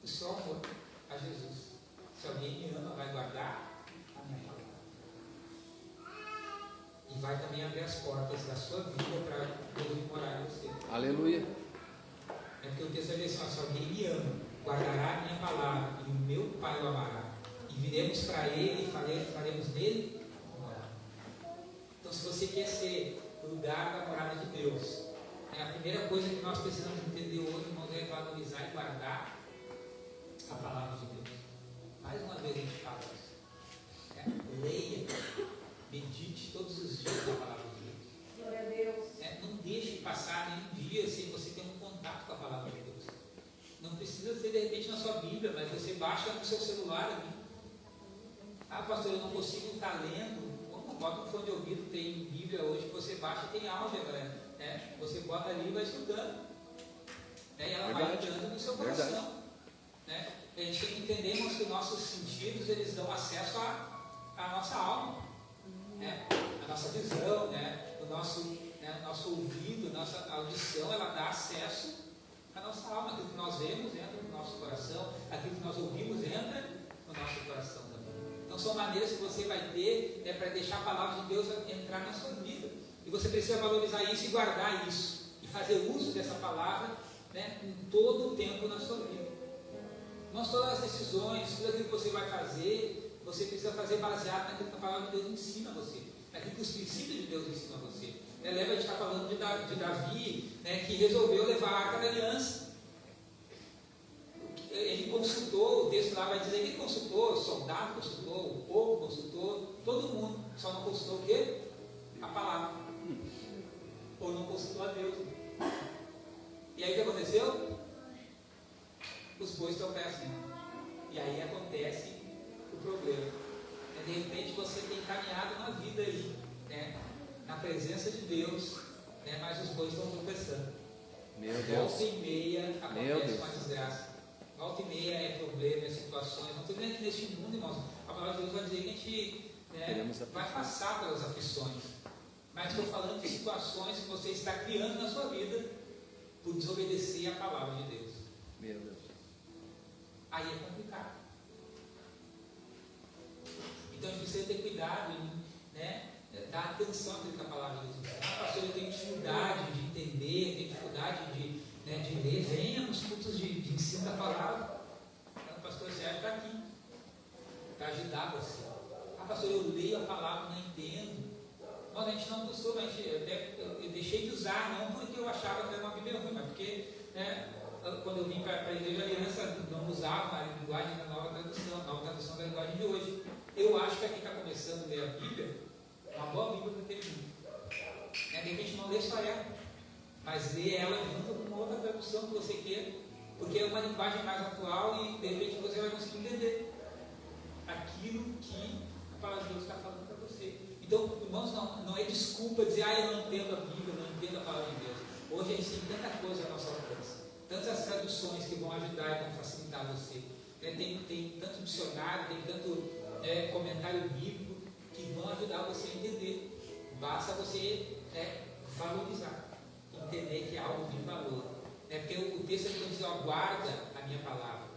O seu amor a Jesus. Se alguém me ama, vai guardar a minha palavra. E vai também abrir as portas da sua vida para Deus morar em você. Aleluia. É porque o texto vai dizer assim, ó, se alguém me ama, guardará a minha palavra, e o meu Pai o amará. E viremos para ele e faremos nele morar. Então, se você quer ser o lugar da morada de Deus, a primeira coisa que nós precisamos entender hoje, irmãos, é valorizar e guardar a palavra de Deus. Mais uma vez a gente fala isso. Leia, medite todos os dias na palavra de Deus. Glória a Deus. Não deixe passar nenhum dia sem você ter um contato com a palavra de Deus. Não precisa ser de repente na sua Bíblia, mas você baixa no seu celular ali. Ah, pastor, eu não consigo estar lendo. Bota um fone de ouvido, tem Bíblia hoje que você baixa e tem álgebra, né? Você bota ali e vai estudando. Né? E ela vai entrando no seu coração. Né? A gente tem que entender, irmãos, que os nossos sentidos eles dão acesso à nossa alma. Né? A nossa visão, né? O nosso ouvido, a nossa audição, ela dá acesso à nossa alma. Aquilo que nós vemos entra no nosso coração, aquilo que nós ouvimos entra no nosso coração também. Então são maneiras que você vai ter, né, para deixar a palavra de Deus entrar na sua vida. E você precisa valorizar isso e guardar isso. E fazer uso dessa palavra, né, em todo o tempo na sua vida. Mas todas as decisões, tudo aquilo que você vai fazer, você precisa fazer baseado naquilo que a palavra de Deus ensina a você. Naquilo que os princípios de Deus ensinam a você. Lembra, a gente está falando de Davi, né, que resolveu levar a Arca da Aliança. Ele consultou, o texto lá vai dizer que ele consultou, o soldado consultou, o povo consultou, todo mundo, só não consultou o quê? A palavra. Ou não consultou a Deus. E aí o que aconteceu? Os bois estão péssimos. E aí acontece o problema. De repente você tem caminhado na vida aí, né? Na presença de Deus, né? Mas os bois estão tropeçando. Meu Deus. Volta e meia acontece uma desgraça. Volta e meia é problema, é situações. Não estou dizendo que neste mundo, irmãos, a palavra de Deus vai dizer que a gente, né, vai passar pelas aflições. Mas estou falando de situações que você está criando na sua vida por desobedecer a palavra de Deus. Meu Deus. Aí é complicado. Então a gente precisa ter cuidado em, né, dar atenção àquilo que a palavra de Deus diz. Pastor, eu tenho dificuldade de entender, eu tenho dificuldade de ler. Venha nos cultos de ensino da palavra. Então, o pastor Sérgio está aqui para ajudar você. Pastor, eu leio a palavra, não entendo. Mas a gente não costuma, eu deixei de usar, não porque eu achava que era uma Bíblia ruim, mas porque, né, quando eu vim para a igreja aliança, não usava a linguagem da nova tradução da linguagem de hoje. Eu acho que aqui está começando a ler a Bíblia, uma boa Bíblia para ter vindo. De repente não lê só ela, mas lê ela junto com uma outra tradução que você queira, porque é uma linguagem mais atual e de repente você vai conseguir entender aquilo que a palavra de Deus está falando para você. Então, irmãos, não é desculpa dizer, eu não entendo a Bíblia, não entendo a palavra de Deus. Hoje a gente tem tanta coisa à nossa alcance, tantas traduções que vão ajudar e vão facilitar você. Tem tanto dicionário, tem tanto comentário bíblico que vão ajudar você a entender. Basta você valorizar, entender que é algo de valor. Porque o texto aqui diz, guarda a minha palavra,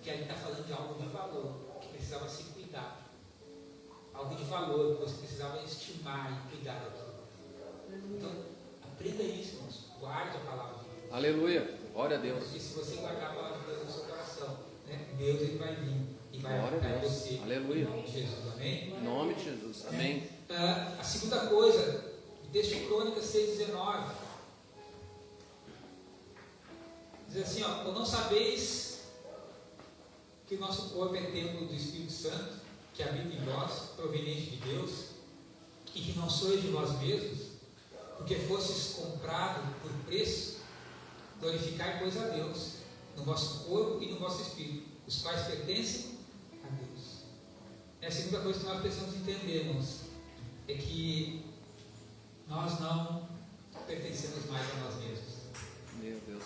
que ali está falando de algo de valor, que precisava se cuidar. Algo de valor que você precisava estimar e cuidar daquilo. Então, aprenda isso, irmãos. Guarde a palavra de Deus. Aleluia. Glória a Deus. Porque se você guardar a palavra de Deus no seu coração, Deus ele vai vir e vai Glória ajudar a Deus. você. Aleluia. Em nome de Jesus. Amém? Em nome de Jesus. Amém. A segunda coisa, texto de Crônicas 6,19. Diz assim, ou não sabeis que o nosso corpo é templo do Espírito Santo, que habita em vós, proveniente de Deus, e que não sois de vós mesmos, porque fostes comprados por preço. Glorificai, pois, a Deus no vosso corpo e no vosso espírito, os quais pertencem a Deus. É a segunda coisa que nós precisamos entender, irmãos, é que nós não pertencemos mais a nós mesmos. Meu Deus.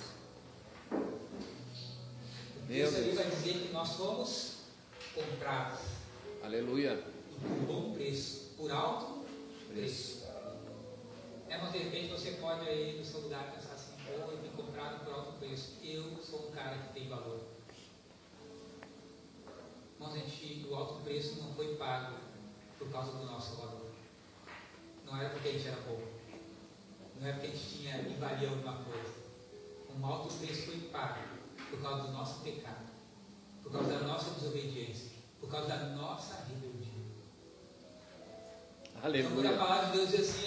O texto ali vai dizer que nós fomos comprados. Aleluia. Por bom preço, por alto preço. Mas de repente você pode aí no seu lugar pensar assim, eu fui comprado por alto preço. Eu sou um cara que tem valor. Mas o alto preço não foi pago por causa do nosso valor. Não era porque a gente era bom. Não é porque a gente valia alguma coisa. Um alto preço foi pago por causa do nosso pecado, por causa da nossa desobediência, por causa da nossa rebeldia. Aleluia. Então, quando a palavra de Deus diz assim,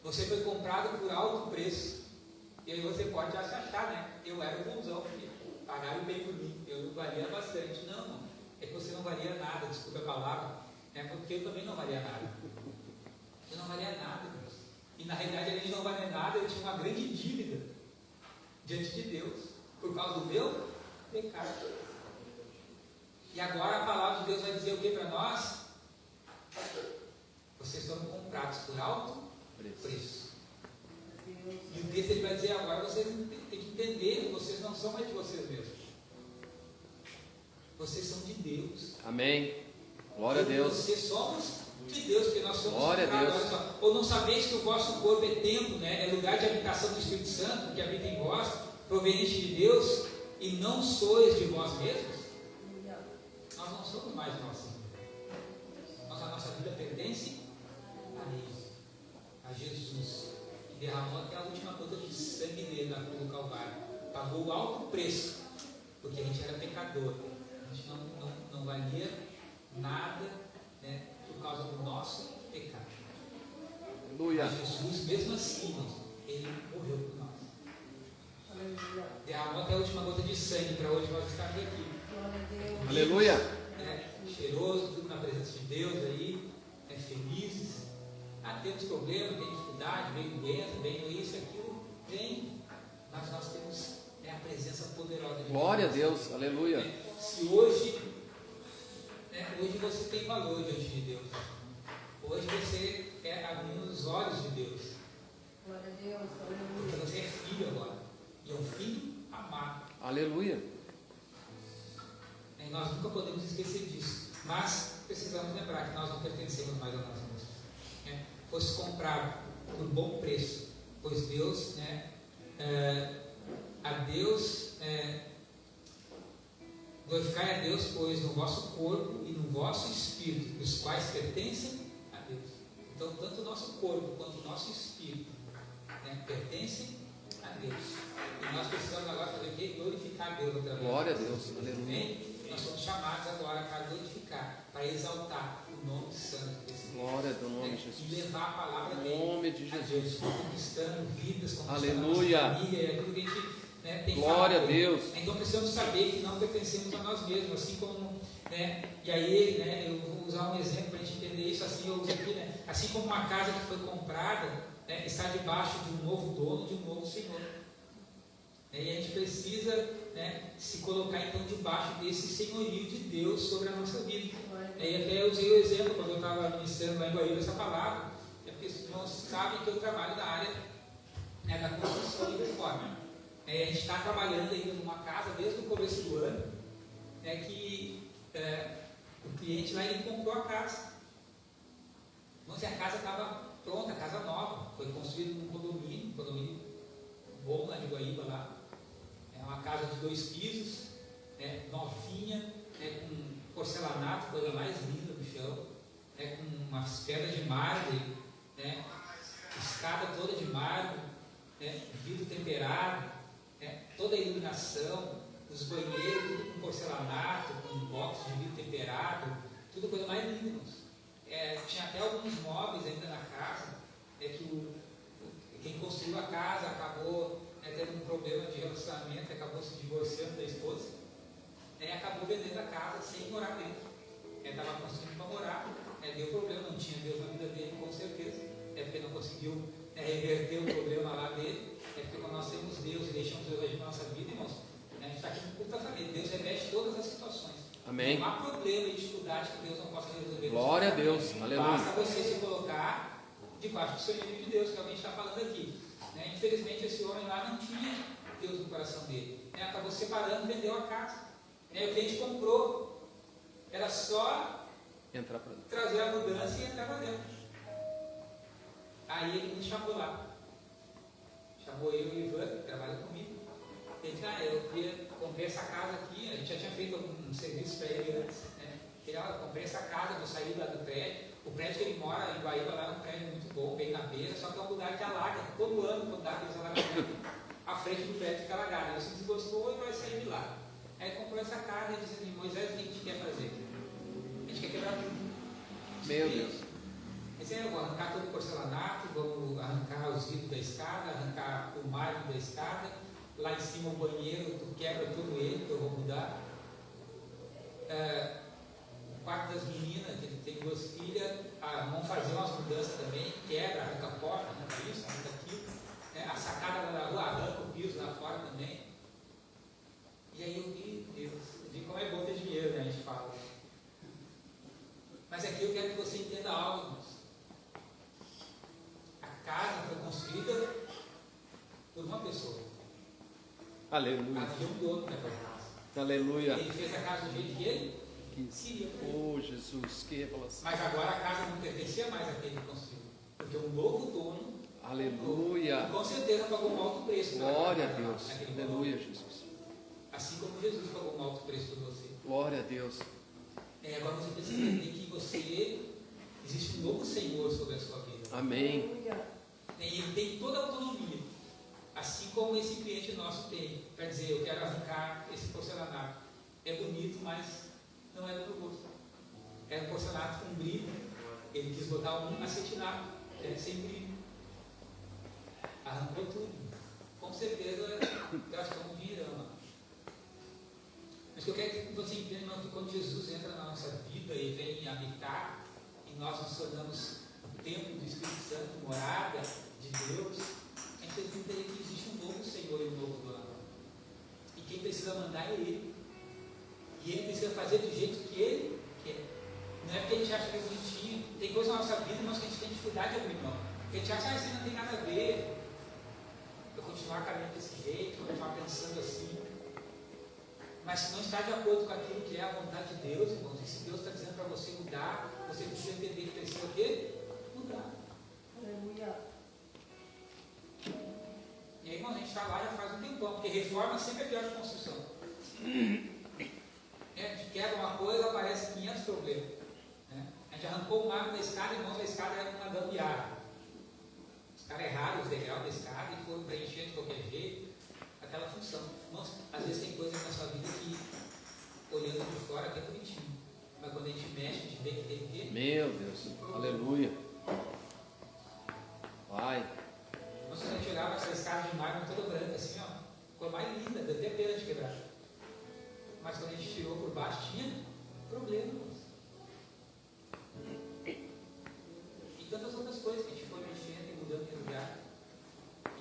você foi comprado por alto preço, e aí você pode já se achar, eu era o bonzão, porque pagaram bem por mim, eu valia bastante. Não, é que você não valia nada, desculpa a palavra, porque eu também não valia nada. Eu não valia nada, Deus. E na realidade, além de não valer nada, eu tinha uma grande dívida diante de Deus, por causa do meu pecado. E agora a palavra de Deus vai dizer o que para nós? Vocês foram comprados por alto preço. E o texto ele vai dizer agora, vocês têm que entender, vocês não são mais de vocês mesmos. Vocês são de Deus. Amém. Glória a Deus. Vocês somos de Deus, porque nós somos Glória a Deus. Ou não sabeis que o vosso corpo é templo, é lugar de habitação do Espírito Santo, que habita em vós, proveniente de Deus, e não sois de vós mesmos? Nós não somos mais de nós. A nossa vida pertence a Ele, a Jesus, que derramou até a última gota de sangue dele na cruz do Calvário. Pagou o alto preço, porque a gente era pecador. A gente não valia nada, por causa do nosso pecado. Aleluia. Mas Jesus, mesmo assim, Ele morreu por nós. Derramou até a última gota de sangue para hoje nós estarmos aqui. Aleluia. Cheiroso, tudo na presença de Deus aí, felizes. Temos problemas, tem dificuldade, vem doença, vem isso, aquilo, vem. Mas nós temos a presença poderosa de Deus. Glória a Deus. Aleluia. Se hoje você tem valor diante de Deus. Hoje você abrindo os olhos de Deus. Glória a Deus. Porque você é filho agora. E é um filho amado. Aleluia. E nós nunca podemos esquecer disso. Mas precisamos lembrar que nós não pertencemos mais a nós mesmos. Fosse comprado por bom preço. Pois Deus a Deus, glorificai a Deus, pois no vosso corpo e no vosso espírito, os quais pertencem a Deus. Então, tanto o nosso corpo quanto o nosso espírito, né, pertencem a Deus. E nós precisamos agora fazer o quê? Glorificar a Deus através. Glória a Deus. Aleluia. Amém? Nós somos chamados agora para glorificar, para exaltar o nome santo desse Deus. Glória ao nome de E Jesus. levar a palavra Em dele. nome de A Jesus. Deus, conquistando vidas, conquistando Aleluia. a nossa família, é aquilo que a gente, né, tem Glória falado. a Deus. Então precisamos saber que não pertencemos a nós mesmos, assim como, né, e aí, né, eu vou usar um exemplo para a gente entender isso, assim eu uso aqui, né, assim como uma casa que foi comprada, né, está debaixo de um novo dono, de um novo senhor. E a gente precisa, né, se colocar então debaixo desse senhorio de Deus sobre a nossa vida. E até eu usei o exemplo quando eu estava ministrando lá em Guaíba essa palavra, porque os irmãos sabem que eu trabalho na área, né, da construção e reforma. A gente está trabalhando ainda numa casa desde o começo do ano, que o cliente lá ele comprou a casa. Então, a casa estava pronta, a casa nova, foi construída num condomínio bom lá de Guaíba lá. É uma casa de 2 pisos, novinha, com porcelanato, coisa mais linda no chão, com umas pedras de mármore, escada toda de mármore, vidro temperado, toda a iluminação, os banheiros, tudo com porcelanato, com box de vidro temperado, tudo coisa mais linda, irmãos. Tinha até alguns móveis ainda na casa, que quem construiu a casa acabou tendo um problema de relacionamento, acabou se divorciando da esposa, acabou vendendo a casa sem morar dentro. Estava construindo para morar, deu problema, não tinha Deus na vida dele, com certeza, porque não conseguiu reverter o problema lá dele, porque quando nós temos Deus e deixamos Deus agir na nossa vida, irmãos, a gente está aqui no culto da família, Deus reveste todas as situações. Amém. Não há problema e dificuldade que Deus não possa resolver. Glória a Deus. Aleluia. Basta você se colocar debaixo do senhorio de Deus, que é o que a gente está falando aqui. Infelizmente, esse homem lá não tinha Deus no coração dele. Acabou se separando, vendeu a casa. O cliente comprou. Era só trazer a mudança e entrar para dentro. Aí ele me chamou lá. Chamou eu e o Ivan, que trabalha comigo. Ele disse, eu comprei essa casa aqui. A gente já tinha feito um serviço para ele antes. Ele, eu comprei essa casa, vou sair lá do prédio. O prédio que ele mora em Guaíba lá é um prédio muito bom, bem na beira, só que é um lugar que alaga. Todo ano, quando dá aqueles alagamentos, a frente do prédio fica alagada. Ele se desgostou e vai sair de lá. Aí comprou essa casa e disse assim, Moisés, o que a gente quer fazer? A gente quer quebrar tudo. Meu Deus. Eu vou arrancar todo o porcelanato, vamos arrancar os vidros da escada, arrancar o mármore da escada, lá em cima o banheiro, tu quebra todo ele, que eu vou mudar. O quarto das meninas, que ele tem 2 filhas, vão fazer umas mudanças também, quebra, arranca a porta, arranca isso, arranca aquilo. A sacada lá na rua, arranca o piso lá fora também. E aí eu vi como é bom ter dinheiro, né? A gente fala. Mas aqui eu quero que você entenda algo, irmãos. A casa foi construída por uma pessoa. Aleluia. Havia um dono daquela casa. Aleluia. Ele fez a casa do jeito que ele queria. Oh, Jesus, que revelação. Mas agora a casa não pertencia mais àquele que construiu. Porque um novo dono. Aleluia. Com certeza pagou um alto preço. Glória a Deus. Aleluia, Jesus. Assim como Jesus pagou um alto preço por você. Glória a Deus. Agora você precisa entender que existe um novo Senhor sobre a sua vida. Amém. E ele tem toda a autonomia. Assim como esse cliente nosso tem. Para dizer, eu quero arrancar esse porcelanato. É bonito, mas não é do meu gosto. É um porcelanato com brilho. Ele quis botar um acetinado, sem brilho. Arrancou tudo. Com certeza gastou um dinheirão. Mas o que eu quero que você entenda, irmão, que quando Jesus entra na nossa vida e vem habitar, e nós nos tornamos o templo do Espírito Santo, morada de Deus, a gente tem que entender que existe um novo Senhor e um novo dono. E quem precisa mandar é Ele. E Ele precisa fazer do jeito que Ele quer. Não é porque a gente acha que é bonitinho. Tem coisa na nossa vida, mas que a gente tem dificuldade de abrir mão. Porque a gente acha que isso não tem nada a ver. Eu continuar caminhando desse jeito, continuar pensando assim. Mas se não está de acordo com aquilo que é a vontade de Deus, irmãos, e se Deus está dizendo para você mudar, você precisa entender que precisa o quê? Mudar. Aleluia. E aí, irmãos, a gente está lá já faz um tempão, porque reforma sempre é pior que construção. A gente quebra uma coisa, aparece 500 problemas. Né? A gente arrancou o marco da escada, irmãos, a escada era uma gambiarra. Os caras erraram os degraus da escada e foram preenchendo de qualquer jeito aquela função. Irmãos, às vezes tem coisa na sua vida que, olhando de fora, é bonitinho. Mas quando a gente mexe, a gente vê que tem que... Meu Deus, aleluia. Vai. Quando a gente olhava aquela escada de mármore toda branca, assim, ó, ficou mais linda, deu até pena de quebrar. Mas quando a gente tirou por baixo, tinha problemas. E tantas outras coisas que a gente foi mexendo e mudando de lugar.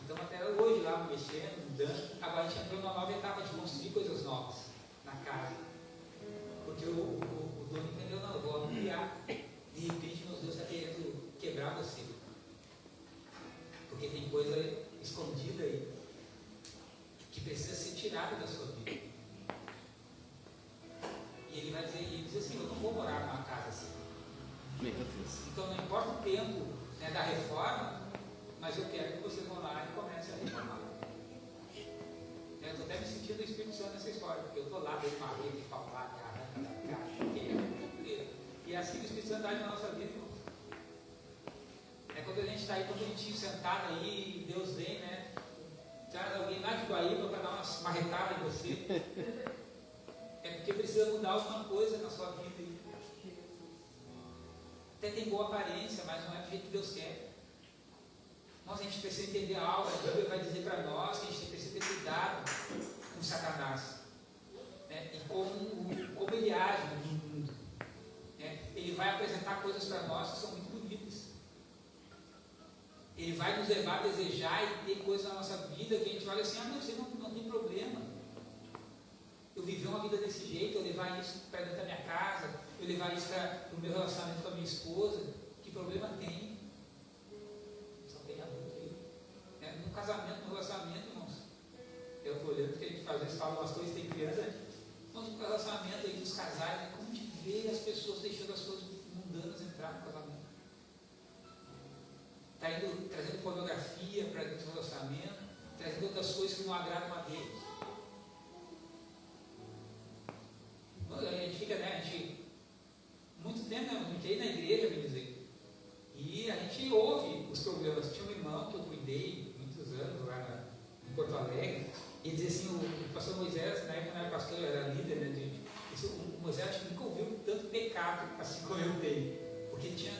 Então, até hoje lá, mexendo, mudando. Agora a gente entrou numa nova etapa de construir coisas novas na casa. Porque o dono entendeu, não, eu vou ampliar. De repente, Deus está querendo quebrar você. Porque tem coisa escondida aí que precisa ser tirada da sua vida. E ele vai dizer, ele diz assim, eu não vou morar numa casa assim. Meu Deus. Então não importa o tempo, né, da reforma, mas eu quero que você vá lá e comece a reformar. Eu estou até me sentindo o Espírito Santo nessa história, porque eu estou lá dentro de uma rede de palpar, e é assim que o Espírito Santo age na nossa vida, irmãos. É quando a gente está aí tão bonitinho sentado aí, e Deus vem, né? Traz alguém lá de Guaíba para dar uma marretada em você. É porque precisa mudar alguma coisa na sua vida. Até tem boa aparência, mas não é do jeito que Deus quer. Nós, a gente precisa entender algo. A Bíblia vai dizer para nós que a gente precisa ter cuidado com Satanás. Né? E como ele age no mundo. Né? Ele vai apresentar coisas para nós que são muito bonitas. Ele vai nos levar a desejar e ter coisas na nossa vida que a gente olha assim, ah, mas você não tem problema. Eu viver uma vida desse jeito, eu levar isso para dentro da minha casa, eu levar isso para o meu relacionamento com a minha esposa, que problema tem? Só tem adulto aí. No casamento, no relacionamento, irmãos, eu estou olhando porque a gente às vezes fala umas coisas, tem criança, mas no relacionamento aí dos casais, né, como de ver as pessoas deixando as coisas mundanas entrar no casamento. Está indo, trazendo pornografia para dentro do relacionamento, trazendo outras coisas que não agradam a Deus. A gente fica, né, muito tempo, né, eu entrei na igreja, bem dizer, e a gente ouve os problemas. Tinha um irmão que eu cuidei muitos anos lá em Porto Alegre, e ele dizia assim, o pastor Moisés, na época não era pastor, era líder, né, o Moisés acho que nunca ouviu tanto pecado assim como eu tenho, porque ele tinha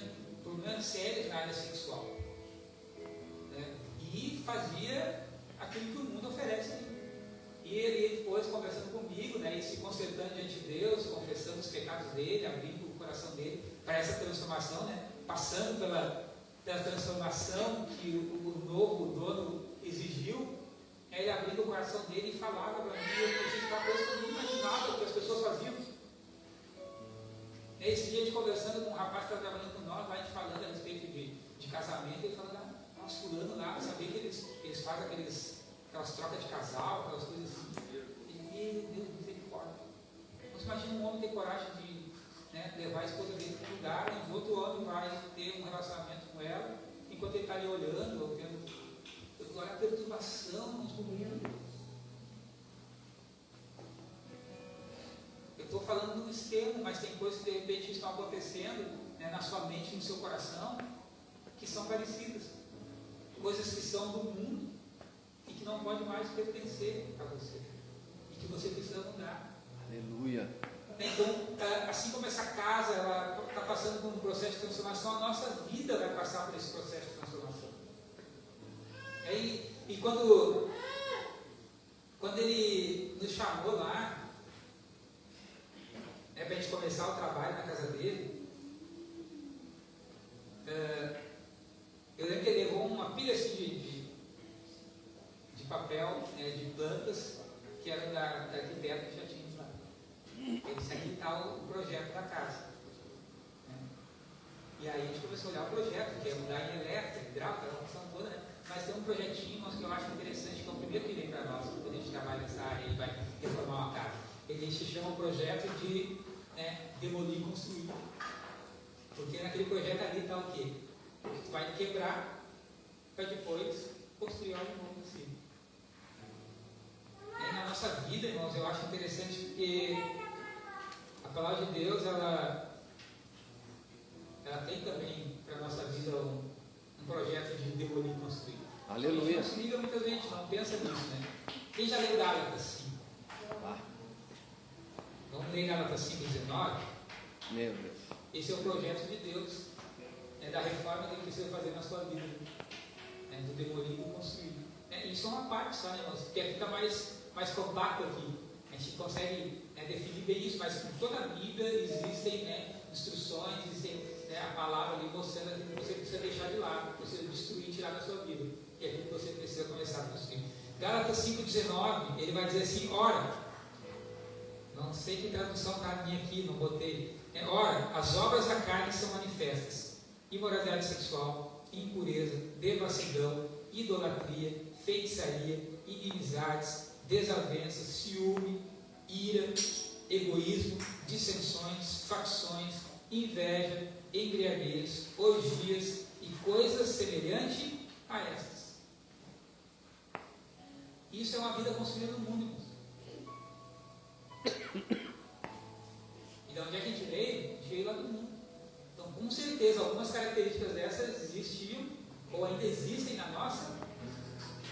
problemas sérios na área sexual, né, e fazia aquilo que o mundo oferece ali. E ele depois conversando comigo, né, e se consertando diante de Deus, confessando os pecados dele, abrindo o coração dele para essa transformação, né, passando pela transformação que o novo dono exigiu, ele abrindo o coração dele e falava para mim, eu fiz uma coisa que eu não imaginava que as pessoas faziam. Esse dia a gente conversando com um rapaz que estava trabalhando com nós, lá a gente falando a respeito de casamento, ele falando, nossa, fulano lá, sabia que eles fazem aquelas trocas de casal, aquelas coisas assim. Meu Deus, misericórdia. Você imagina um homem ter coragem de, né, levar a esposa dele para um lugar onde outro homem vai ter um relacionamento com ela, enquanto ele está ali olhando, ou vendo. Olha a perturbação nos comuns. Eu estou falando num extremo, mas tem coisas que de repente estão acontecendo, né, na sua mente, no seu coração, que são parecidas. Coisas que são do mundo e que não pode mais pertencer a você. E que você precisa mudar. Aleluia. Então, assim como essa casa ela está passando por um processo de transformação, a nossa vida vai passar por esse processo de transformação. E quando ele nos chamou lá, para a gente começar o trabalho na casa dele, eu lembro que ele levou uma pilha assim, de papel, né, de plantas, que eram da arquiteta que já tinha lá. Ele disse, aqui está o projeto da casa. E aí a gente começou a olhar o projeto, que é mudar em elétrica, hidráulica, a função toda, né? Mas tem um projetinho que eu acho interessante, que é o primeiro que vem para nós, quando a gente trabalha nessa área e vai reformar uma casa. Ele se chama o projeto de, né, demolir e construir. Porque naquele projeto ali está o quê? Tu vai quebrar para depois construir algo novo em cima. na nossa vida, irmãos, eu acho interessante porque a palavra de Deus, ela tem também para a nossa vida um projeto de demolir e construir. Aleluia. A gente não se liga muita gente, não pensa nisso, né? Quem já leu Gálatas 5? Ah, Vamos ler Gálatas 5:19? meu Deus. Esse é o projeto de Deus, da reforma que ele precisa fazer na sua vida, do demolir e construir. Isso é uma parte só, né, irmãos? Porque fica mais compacto aqui. A gente consegue definir bem isso, mas em toda a Bíblia existem instruções, existem a palavra ali mostrando aquilo que você precisa deixar de lado, que você precisa destruir, tirar da sua vida, e aquilo que você precisa começar a construir. Gálatas 5:19, ele vai dizer assim: ora, não sei que tradução está a minha aqui, não botei. Ora, as obras da carne são manifestas: imoralidade sexual, impureza, devassidão, idolatria, feitiçaria, inimizades, desavenças, ciúme, ira, egoísmo, dissensões, facções, inveja, embriaguez, orgias e coisas semelhantes a estas. Isso é uma vida construída no mundo, irmãos. E de onde é que a gente veio? A gente veio lá do mundo. Então, com certeza, algumas características dessas existiam ou ainda existem na nossa.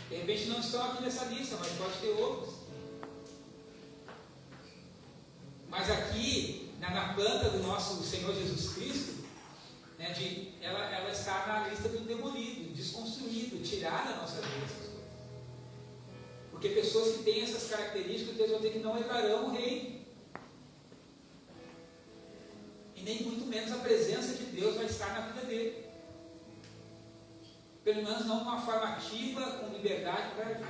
De repente não estão aqui nessa lista, mas pode ter outros. Mas aqui, na planta do nosso Senhor Jesus Cristo, ela está na lista do demolido, desconstruído, tirar da nossa vida essas coisas. Porque pessoas que têm essas características, Deus vai ter que não herdarão o reino. E nem muito menos a presença de Deus vai estar na vida dele. Pelo menos não de uma forma ativa, com liberdade para agir.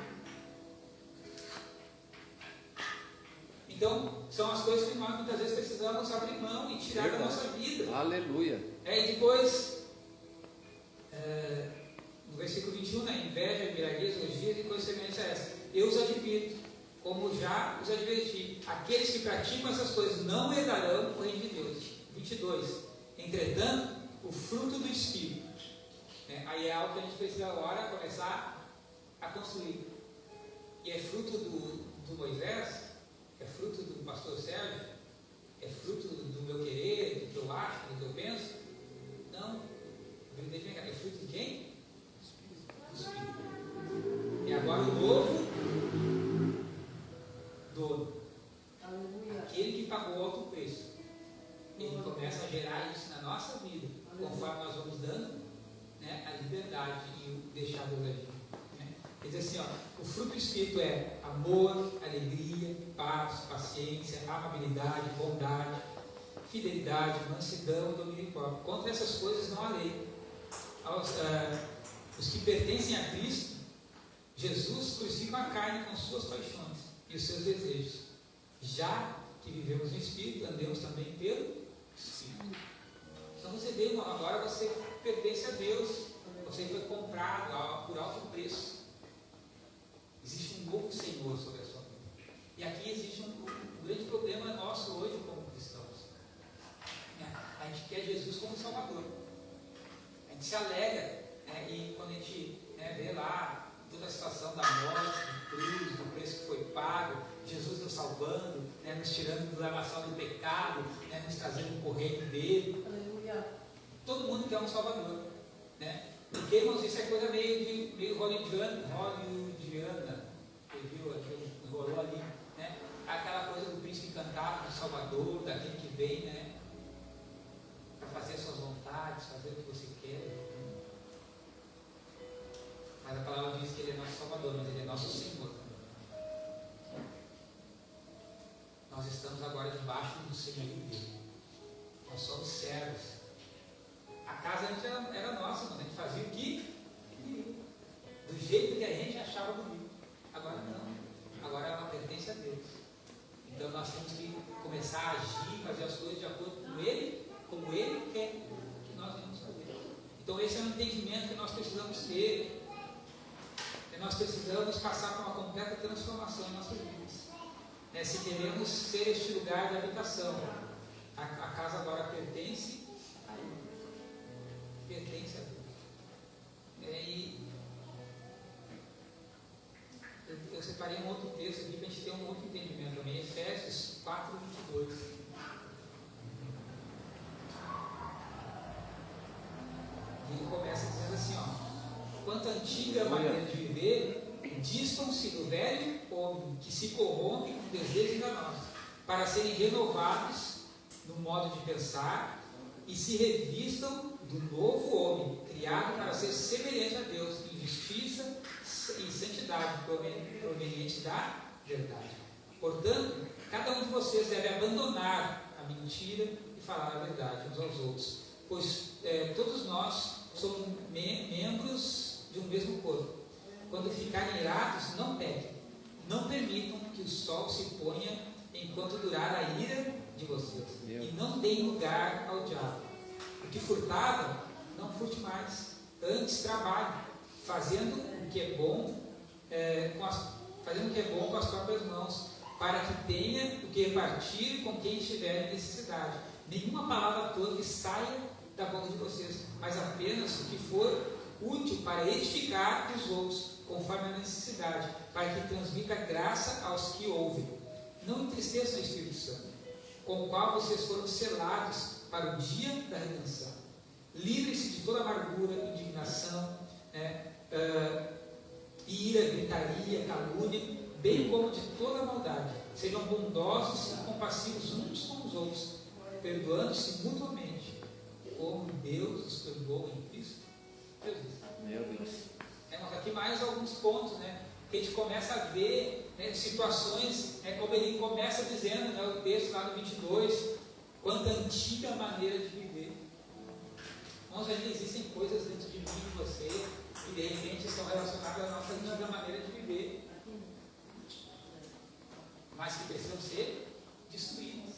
Então, são as coisas que nós muitas vezes precisamos abrir mão e tirar da nossa vida. Aleluia. E depois, no versículo 21, inveja, embriaguez, orgias e coisas semelhantes a essa. Eu os advirto, como já os adverti, aqueles que praticam essas coisas não herdarão o reino de Deus. 22. Entretanto, o fruto do Espírito. Aí é algo que a gente precisa agora começar a construir. E é fruto do Moisés, é fruto do pastor Sérgio, é fruto do meu querer, do que eu acho, do que eu penso. Não. É fruto de quem? Do Espírito. E agora o novo dono. Aquele que pagou o alto preço. Ele começa a gerar isso na nossa vida, conforme nós vamos dando a liberdade e o deixar Deus agir. Ele diz assim: o fruto do Espírito é amor, alegria, paz, paciência, amabilidade, bondade, fidelidade, mansidão e domínio próprio. Contra essas coisas não há lei. Os que pertencem a Cristo, Jesus crucifica a carne com suas paixões e os seus desejos. Já que vivemos no Espírito, andemos também pelo Espírito. Então você vê, agora você pertence a Deus, você foi comprado por alto preço. Existe um novo Senhor sobre a sua vida. E aqui existe um grande problema nosso hoje como cristãos. A gente quer Jesus como Salvador. A gente se alegra, e quando a gente vê lá toda a situação da morte, do cruz, do preço que foi pago, Jesus nos salvando, nos tirando da lamação do pecado, nos trazendo para o reino dele. Aleluia. Todo mundo quer um Salvador. Porque, irmãos, isso é coisa meio hollywoodiana. Viu? Aquilo rolou ali. Aquela coisa do príncipe encantado, do Salvador, daquele que vem, para fazer as suas vontades, fazer o que você quer. Mas a palavra diz que ele é nosso Salvador, mas ele é nosso Senhor. Nós estamos agora debaixo do senhorio dele. Nós somos servos. A casa antes era nossa, mas a gente fazia o que queria, do jeito que a gente achava bonito. Agora não. Agora ela pertence a Deus. Então nós temos que começar a agir, fazer as coisas de acordo com Ele, como Ele quer que nós vamos fazer. Então esse é um entendimento que nós precisamos ter. E nós precisamos passar por uma completa transformação em nossas vidas. Se queremos ser este lugar de habitação, a casa agora pertence a Ele. Pertence a Deus. E eu separei um outro texto aqui para a gente assim, quanto à antiga maneira de viver, dispam-se do velho homem que se corrompe com desejos enganosos, para serem renovados no modo de pensar e se revistam do novo homem, criado para ser semelhante a Deus, em justiça e santidade proveniente da verdade. Portanto, cada um de vocês deve abandonar a mentira e falar a verdade uns aos outros, pois todos nós somos membros de um mesmo corpo. Quando ficarem irados, não pequem. Não permitam que o sol se ponha enquanto durar a ira de vocês. E não deem lugar ao diabo. O que furtava, não furte mais. Antes trabalhe, fazendo o que é bom, com as próprias mãos, para que tenha o que repartir com quem estiver em necessidade. Nenhuma palavra torpe saia da boca de vocês, mas apenas o que for útil para edificar os outros, conforme a necessidade, para que transmita graça aos que ouvem. Não entristeçam o Espírito Santo, com o qual vocês foram selados para o dia da redenção. Livrem-se de toda amargura, indignação, ira, gritaria, calúnia, bem como de toda maldade. Sejam bondosos e compassivos uns com os outros, perdoando-se mutuamente, como Deus os perdoou em Cristo Jesus. Meu Deus. Mas aqui mais alguns pontos, que a gente começa a ver situações, como ele começa dizendo, o texto lá no 22, quanto antiga maneira de viver. Irmãos, ainda existem coisas dentro de mim e de você que de repente estão relacionadas à nossa antiga maneira de viver, mas que precisam ser destruídas.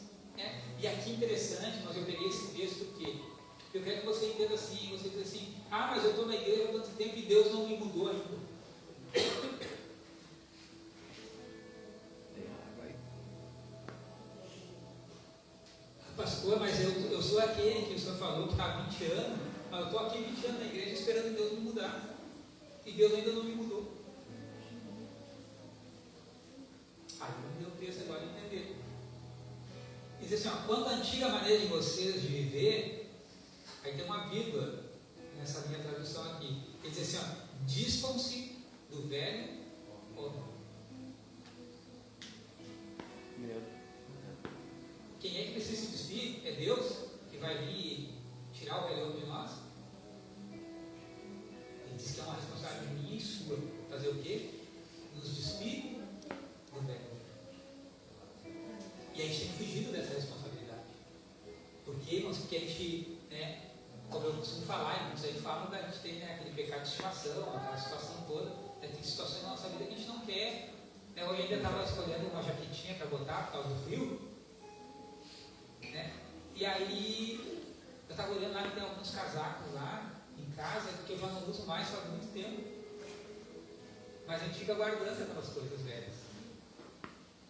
E aqui interessante, mas eu peguei esse texto porque eu quero que você entenda assim, você diz assim, mas eu estou na igreja há tanto tempo e Deus não me mudou ainda. Pastor, mas eu sou aquele que o senhor falou que está há 20 anos, mas eu estou aqui 20 anos na igreja esperando Deus me mudar. E Deus ainda não me mudou. Aí me deu o texto agora de entender. Diz assim, quanto à antiga maneira de vocês de viver, aí tem uma vírgula nessa minha tradução aqui. Ele diz assim, dispam-se do velho homem. Quem é que precisa se despir? É Deus que vai vir tirar o velho homem de nós? Ele diz que é uma responsabilidade minha e sua. Fazer o quê? Nos despir do velho homem. E a gente tem fugido dessa responsabilidade. Por quê, irmãos? Porque a gente, como eu costumo falar, e muitos aí falam, a gente tem aquele pecado de estimação, aquela situação toda. Tem situações na nossa vida que a gente não quer. Eu ainda estava escolhendo uma jaquetinha para botar por causa do frio. E aí, eu estava olhando lá que tem alguns casacos lá em casa que eu já não uso mais faz muito tempo. Mas a gente fica guardando aquelas coisas velhas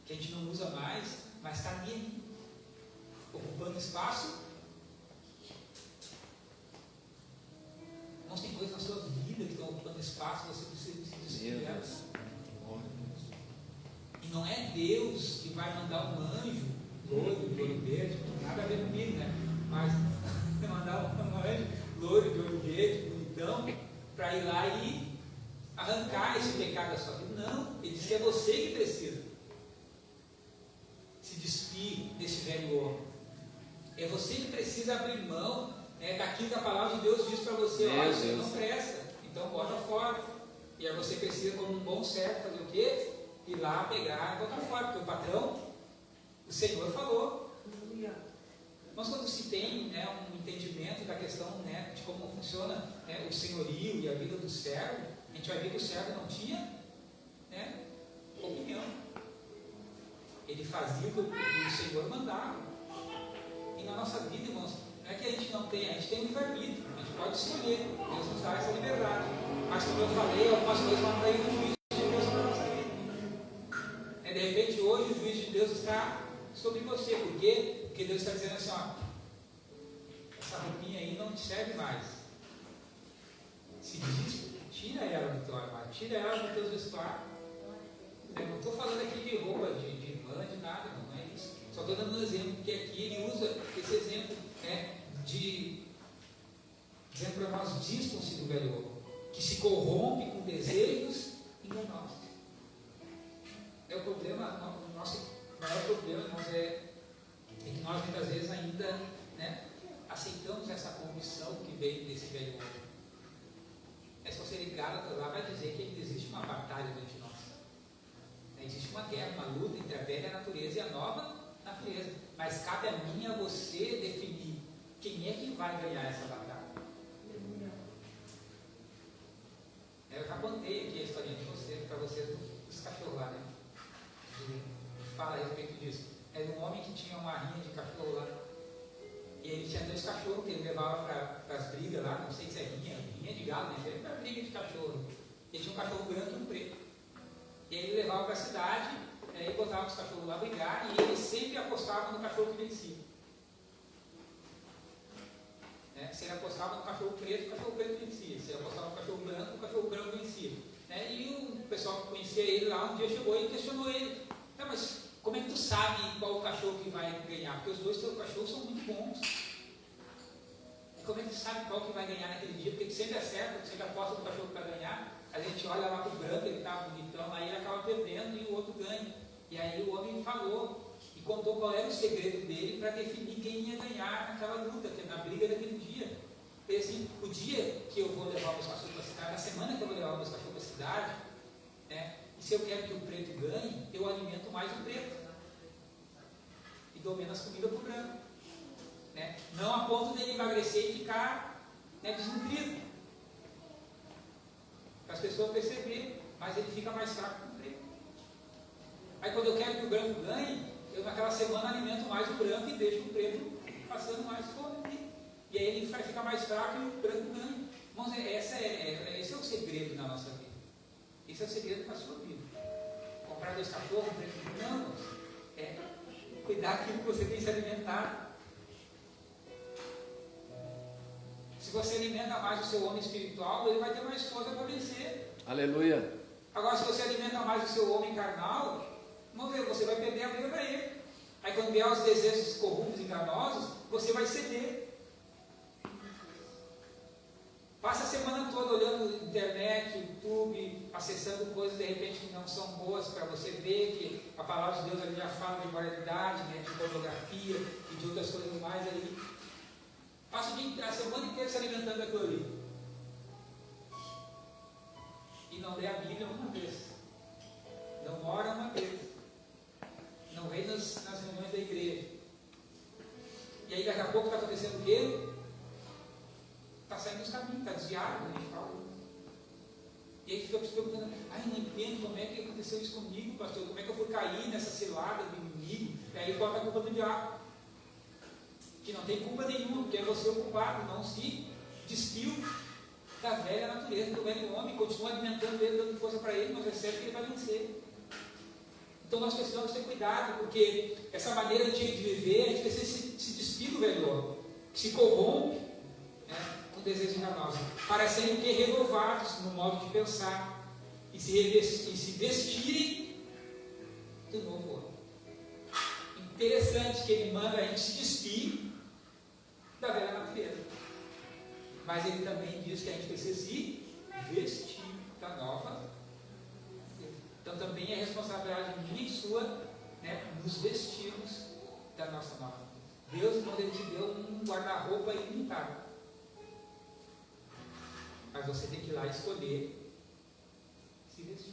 que a gente não usa mais, mas está ali, ocupando espaço. Não tem coisas na sua vida que estão ocupando espaço, você precisa se despedir delas. E não é Deus que vai mandar um anjo loiro, de olho verde, não tem nada a ver comigo, mas mandar um anjo loiro, de olho verde, bonitão, para ir lá e arrancar esse pecado da sua vida. Não, ele diz que é você que precisa se despir desse velho homem. É você que precisa abrir mão daquilo que a palavra de Deus diz para você. Olha, você não presta, então bota fora. E aí você precisa, como um bom servo, fazer o quê? Ir lá, pegar e botar fora, porque o patrão, o Senhor falou. Mas quando se tem um entendimento da questão de como funciona o senhorio e a vida do servo, a gente vai ver que o servo não tinha opinião. Ele fazia o que o Senhor mandava. E na nossa vida, irmãos, não é que a gente não tem, a gente tem livre-arbítrio, a gente pode escolher, Deus nos dá essa liberdade. Mas como eu falei, algumas coisas vão cair no juízo de Deus na nossa vida. De repente hoje o juízo de Deus está sobre você. Por quê? Porque Deus está dizendo assim, essa roupinha aí não te serve mais. Se diz, tira ela do teu armário, tira ela do teu vestuário. Eu não estou falando aqui de roupa, de irmã, de nada, não é isso. Só estou dando um exemplo, porque aqui ele usa esse exemplo de dizendo para nós: dispam-se do velho homem, que se corrompe com desejos enganosos. É o problema, o nosso maior problema, irmãos, é que nós muitas vezes ainda, né, aceitamos essa condição que veio desse velho homem. Se você ligar lá, vai dizer que existe uma batalha dentro de nós. Existe uma guerra, uma luta entre a velha natureza e a nova natureza. Mas cabe a mim e a você definir quem é que vai ganhar essa batalha. Eu já contei aqui a historinha para vocês dos cachorros lá, né? Fala a respeito disso. Era um homem que tinha uma rinha de cachorro lá. E ele tinha 2 cachorros que ele levava para as brigas lá, não sei se é rinha de gado, né? Ele para briga de cachorro. Ele tinha um cachorro branco e um preto. E aí ele levava para a cidade, aí botava os cachorros lá brigar, e ele sempre apostava no cachorro que vencia. Se ele apostava no cachorro preto vencia. Se ele apostava no cachorro branco vencia. E o pessoal que conhecia ele lá um dia chegou e questionou ele: mas como é que tu sabe qual o cachorro que vai ganhar? Porque os 2 teus cachorros são muito bons. E como é que tu sabe qual que vai ganhar naquele dia? Porque tu sempre acerta, tu sempre aposta no cachorro que vai ganhar. A gente olha lá pro branco, ele tá bonitão, aí ele acaba perdendo e o outro ganha. E aí o homem falou e contou qual era o segredo dele para definir quem ia ganhar naquela luta, na briga daquele dia. E assim, o dia que eu vou levar meus cachorros para a cidade, na semana que eu vou levar meus cachorros para a cidade, e se eu quero que o preto ganhe, eu alimento mais o preto e dou menos comida para o branco. Não a ponto dele emagrecer e ficar desnutrido. Para as pessoas perceberem, mas ele fica mais fraco que o preto. Aí quando eu quero que o branco ganhe, eu naquela semana alimento mais o branco e deixo o preto passando mais fome aqui. E aí ele vai ficar mais fraco e o branco ganha. Irmãos, esse é o segredo na nossa vida. Esse é o segredo da sua vida. Comprar 2 cachorros, não, é cuidar daquilo que você tem se alimentar. Se você alimenta mais o seu homem espiritual, ele vai ter mais força para vencer. Aleluia. Agora, se você alimenta mais o seu homem carnal, você vai perder a briga para ele. Aí quando vier os desejos corruptos e enganosos, você vai ceder. Passa a semana toda olhando internet, YouTube, acessando coisas de repente que não são boas, para você ver que a palavra de Deus ali já fala de moralidade, de pornografia e de outras coisas mais ali. Passa a semana inteira se alimentando daquilo ali. E não lê a Bíblia uma vez. Não ora uma vez. Não vem nas reuniões da igreja. E aí daqui a pouco está acontecendo o quê? Está saindo dos caminhos, está desviado, a gente fala. E aí fica se perguntando: não entendo como é que aconteceu isso comigo, pastor, como é que eu fui cair nessa cilada do inimigo? E aí bota a culpa do diabo, que não tem culpa nenhuma, porque é você o culpado, não se despiu da velha natureza, do velho homem, continua alimentando ele, dando força para ele, mas é certo que ele vai vencer. Então nós precisamos ter cuidado, porque essa maneira de viver, a gente precisa se despir do velho homem, que se corrompe, com desejo enganoso, para serem renovados no modo de pensar e se vestirem do novo homem. Interessante que ele manda a gente se despir da velha natureza, mas ele também diz que a gente precisa se vestir da nova. Então também é responsabilidade minha e sua, nos vestirmos da nossa nova. Deus, quando Ele te deu um guarda-roupa ilimitado, mas você tem que ir lá escolher se vestir.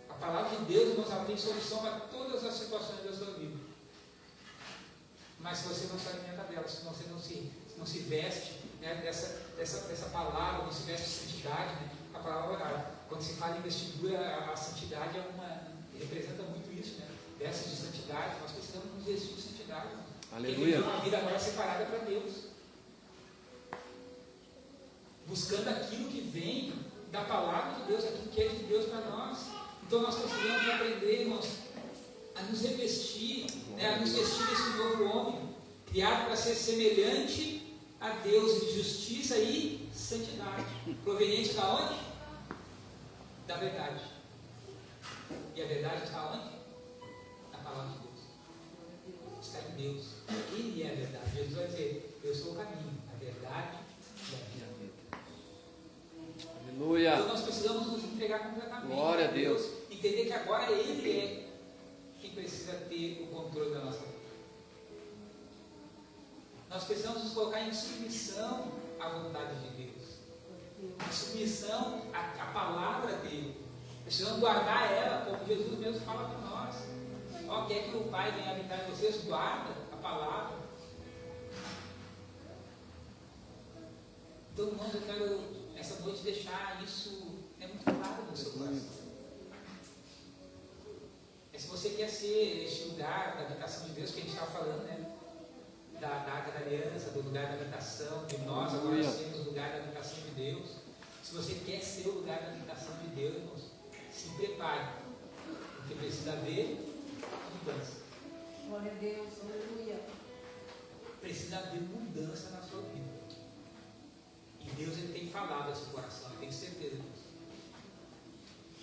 A palavra de Deus, irmãos, ela tem solução para todas as situações da sua vida. Mas se você não se alimenta dela, se você não se veste dessa palavra, não se veste de santidade, a palavra orar. Quando se fala em vestidura, a santidade representa muito isso, vestes de santidade. Nós precisamos nos vestir de santidade. Aleluia. Tem uma vida agora separada para Deus, buscando aquilo que vem da palavra de Deus, aquilo que é de Deus para nós. Então nós precisamos aprender, irmãos, a nos revestir, a nos vestir desse novo homem, criado para ser semelhante a Deus em justiça e santidade, proveniente da onde? Da verdade. E a verdade está onde? Na palavra de Deus. está em Deus. Ele é a verdade. Jesus vai dizer, eu sou o caminho, a verdade e a vida. Aleluia. Então nós precisamos nos entregar completamente. Glória a Deus. Entender que agora Ele é quem precisa ter o controle da nossa vida. Nós precisamos nos colocar em submissão à vontade de Deus, em submissão à palavra dele. Precisamos guardar ela, como Jesus mesmo fala para nós. Ó, quer que o Pai venha habitar em vocês, guarda a palavra. Então, irmãos, eu quero essa noite deixar isso muito claro no seu coração. Se você quer ser este lugar da habitação de Deus, que a gente estava falando, né? Da Arca da Aliança, do lugar da habitação, de nós agora sermos o lugar da habitação de Deus. Se você quer ser o lugar da habitação de Deus, irmãos, se prepare, porque precisa haver mudança. Glória a Deus, aleluia. Precisa haver mudança na sua vida. E Deus ele tem falado ao seu coração, eu tenho certeza disso.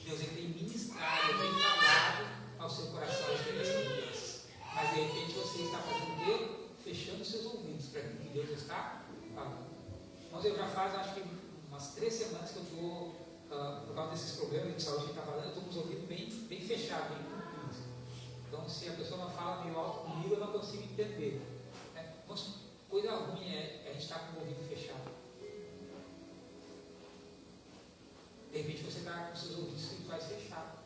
Deus ele tem ministrado, ele tem falado ao seu coração a respeito dessa mudança. Mas de repente você está fazendo o quê? Fechando os seus ouvidos para aquilo que Deus está falando. Mas eu já faz, acho que umas 3 semanas que eu estou, por causa desses problemas de saúde que está falando, eu estou com os ouvidos bem fechados, bem compridos. Então, se a pessoa não fala meio alto comigo, eu não consigo entender. Né? Mas coisa ruim é a gente estar com o ouvido fechado. De repente você está com os seus ouvidos espirituais fechados.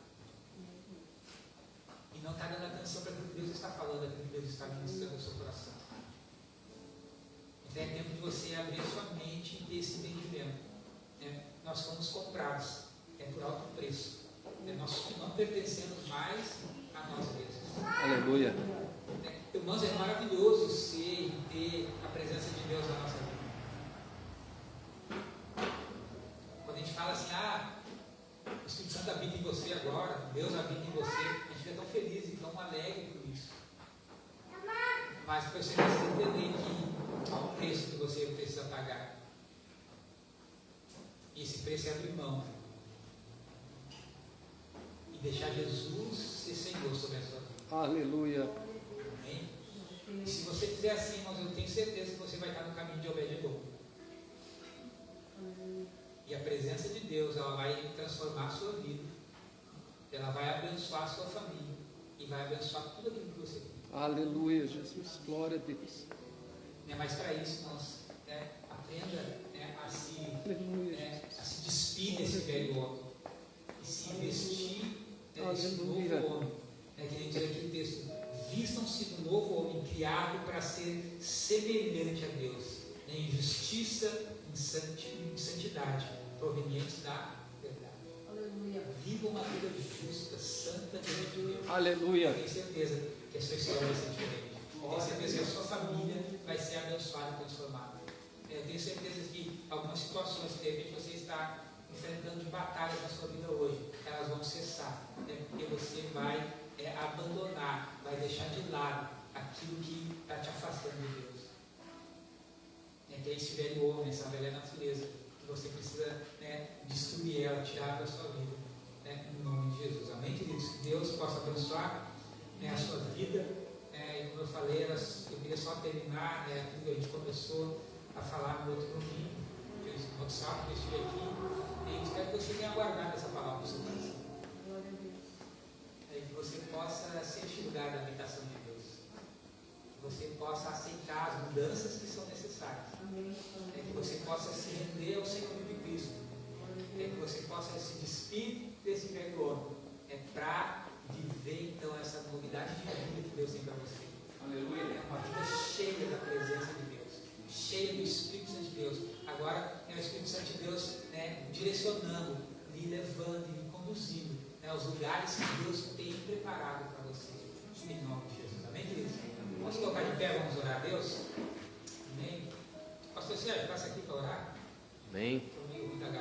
E não está dando atenção para aquilo que Deus está falando, aquilo que Deus está ministrando no seu coração. Então é tempo de você abrir sua mente e ter esse entendimento. Né? Nós fomos comprados, por alto preço. Nós não pertencemos mais a nós mesmos. Aleluia. Irmãos, é maravilhoso ser e ter a presença de Deus na nossa vida. Quando a gente fala assim, o Espírito Santo habita em você agora, Deus habita em você, a gente fica tão feliz e tão alegre por isso. Mas você precisa entender que há um preço que você precisa pagar. E esse preço é abrir mão. E deixar Jesus ser Senhor sobre a sua vida. Aleluia. Amém? E se você fizer assim, irmãos, eu tenho certeza que você vai estar no caminho de Obed-Edom. E a presença de Deus, ela vai transformar a sua vida. Ela vai abençoar a sua família. E vai abençoar tudo aquilo que você tem. Aleluia, Jesus. Glória a Deus. Mas para isso, nós aprenda a se despir desse velho homem. E se vestir desse novo homem. Que ele diz aqui no texto: vistam-se do novo homem criado para ser semelhante a Deus, em justiça, em santidade, provenientes da verdade. Aleluia. Viva uma vida justa, santa diante de Deus. Aleluia. Eu tenho certeza que a sua história vai ser diferente. Eu tenho certeza que a sua família vai ser abençoada e transformada. Eu tenho certeza que algumas situações que de repente você está enfrentando de batalhas na sua vida hoje, elas vão cessar, porque você vai abandonar, vai deixar de lado aquilo que está te afastando de Deus. Que é esse velho homem, essa velha natureza, que você precisa destruir ela, tirar da sua vida, em nome de Jesus. Amém, queridos? Que Deus possa abençoar a sua vida. E como eu falei, eu queria só terminar aquilo que a gente começou a falar no outro domingo, no outro sábado que eu estive aqui, e espero que você tenha guardado essa palavra no seu coração. Que você possa ser este lugar da habitação de Deus, que você possa aceitar as mudanças que são necessárias, que você possa se render ao Senhor de Cristo, que você possa se despir desse velho homem, para viver então essa novidade de vida que Deus tem para você. Aleluia. Uma vida cheia da presença de Deus, cheia do Espírito Santo de Deus. Agora é o Espírito Santo de Deus direcionando, lhe levando e lhe conduzindo aos lugares que Deus tem preparado para você. Em nome de Jesus. Amém, queridos? Vamos colocar de pé, vamos orar a Deus? Amém. Pastor Sérgio, passa aqui para orar. Amém. Estou meio ruim da garganta.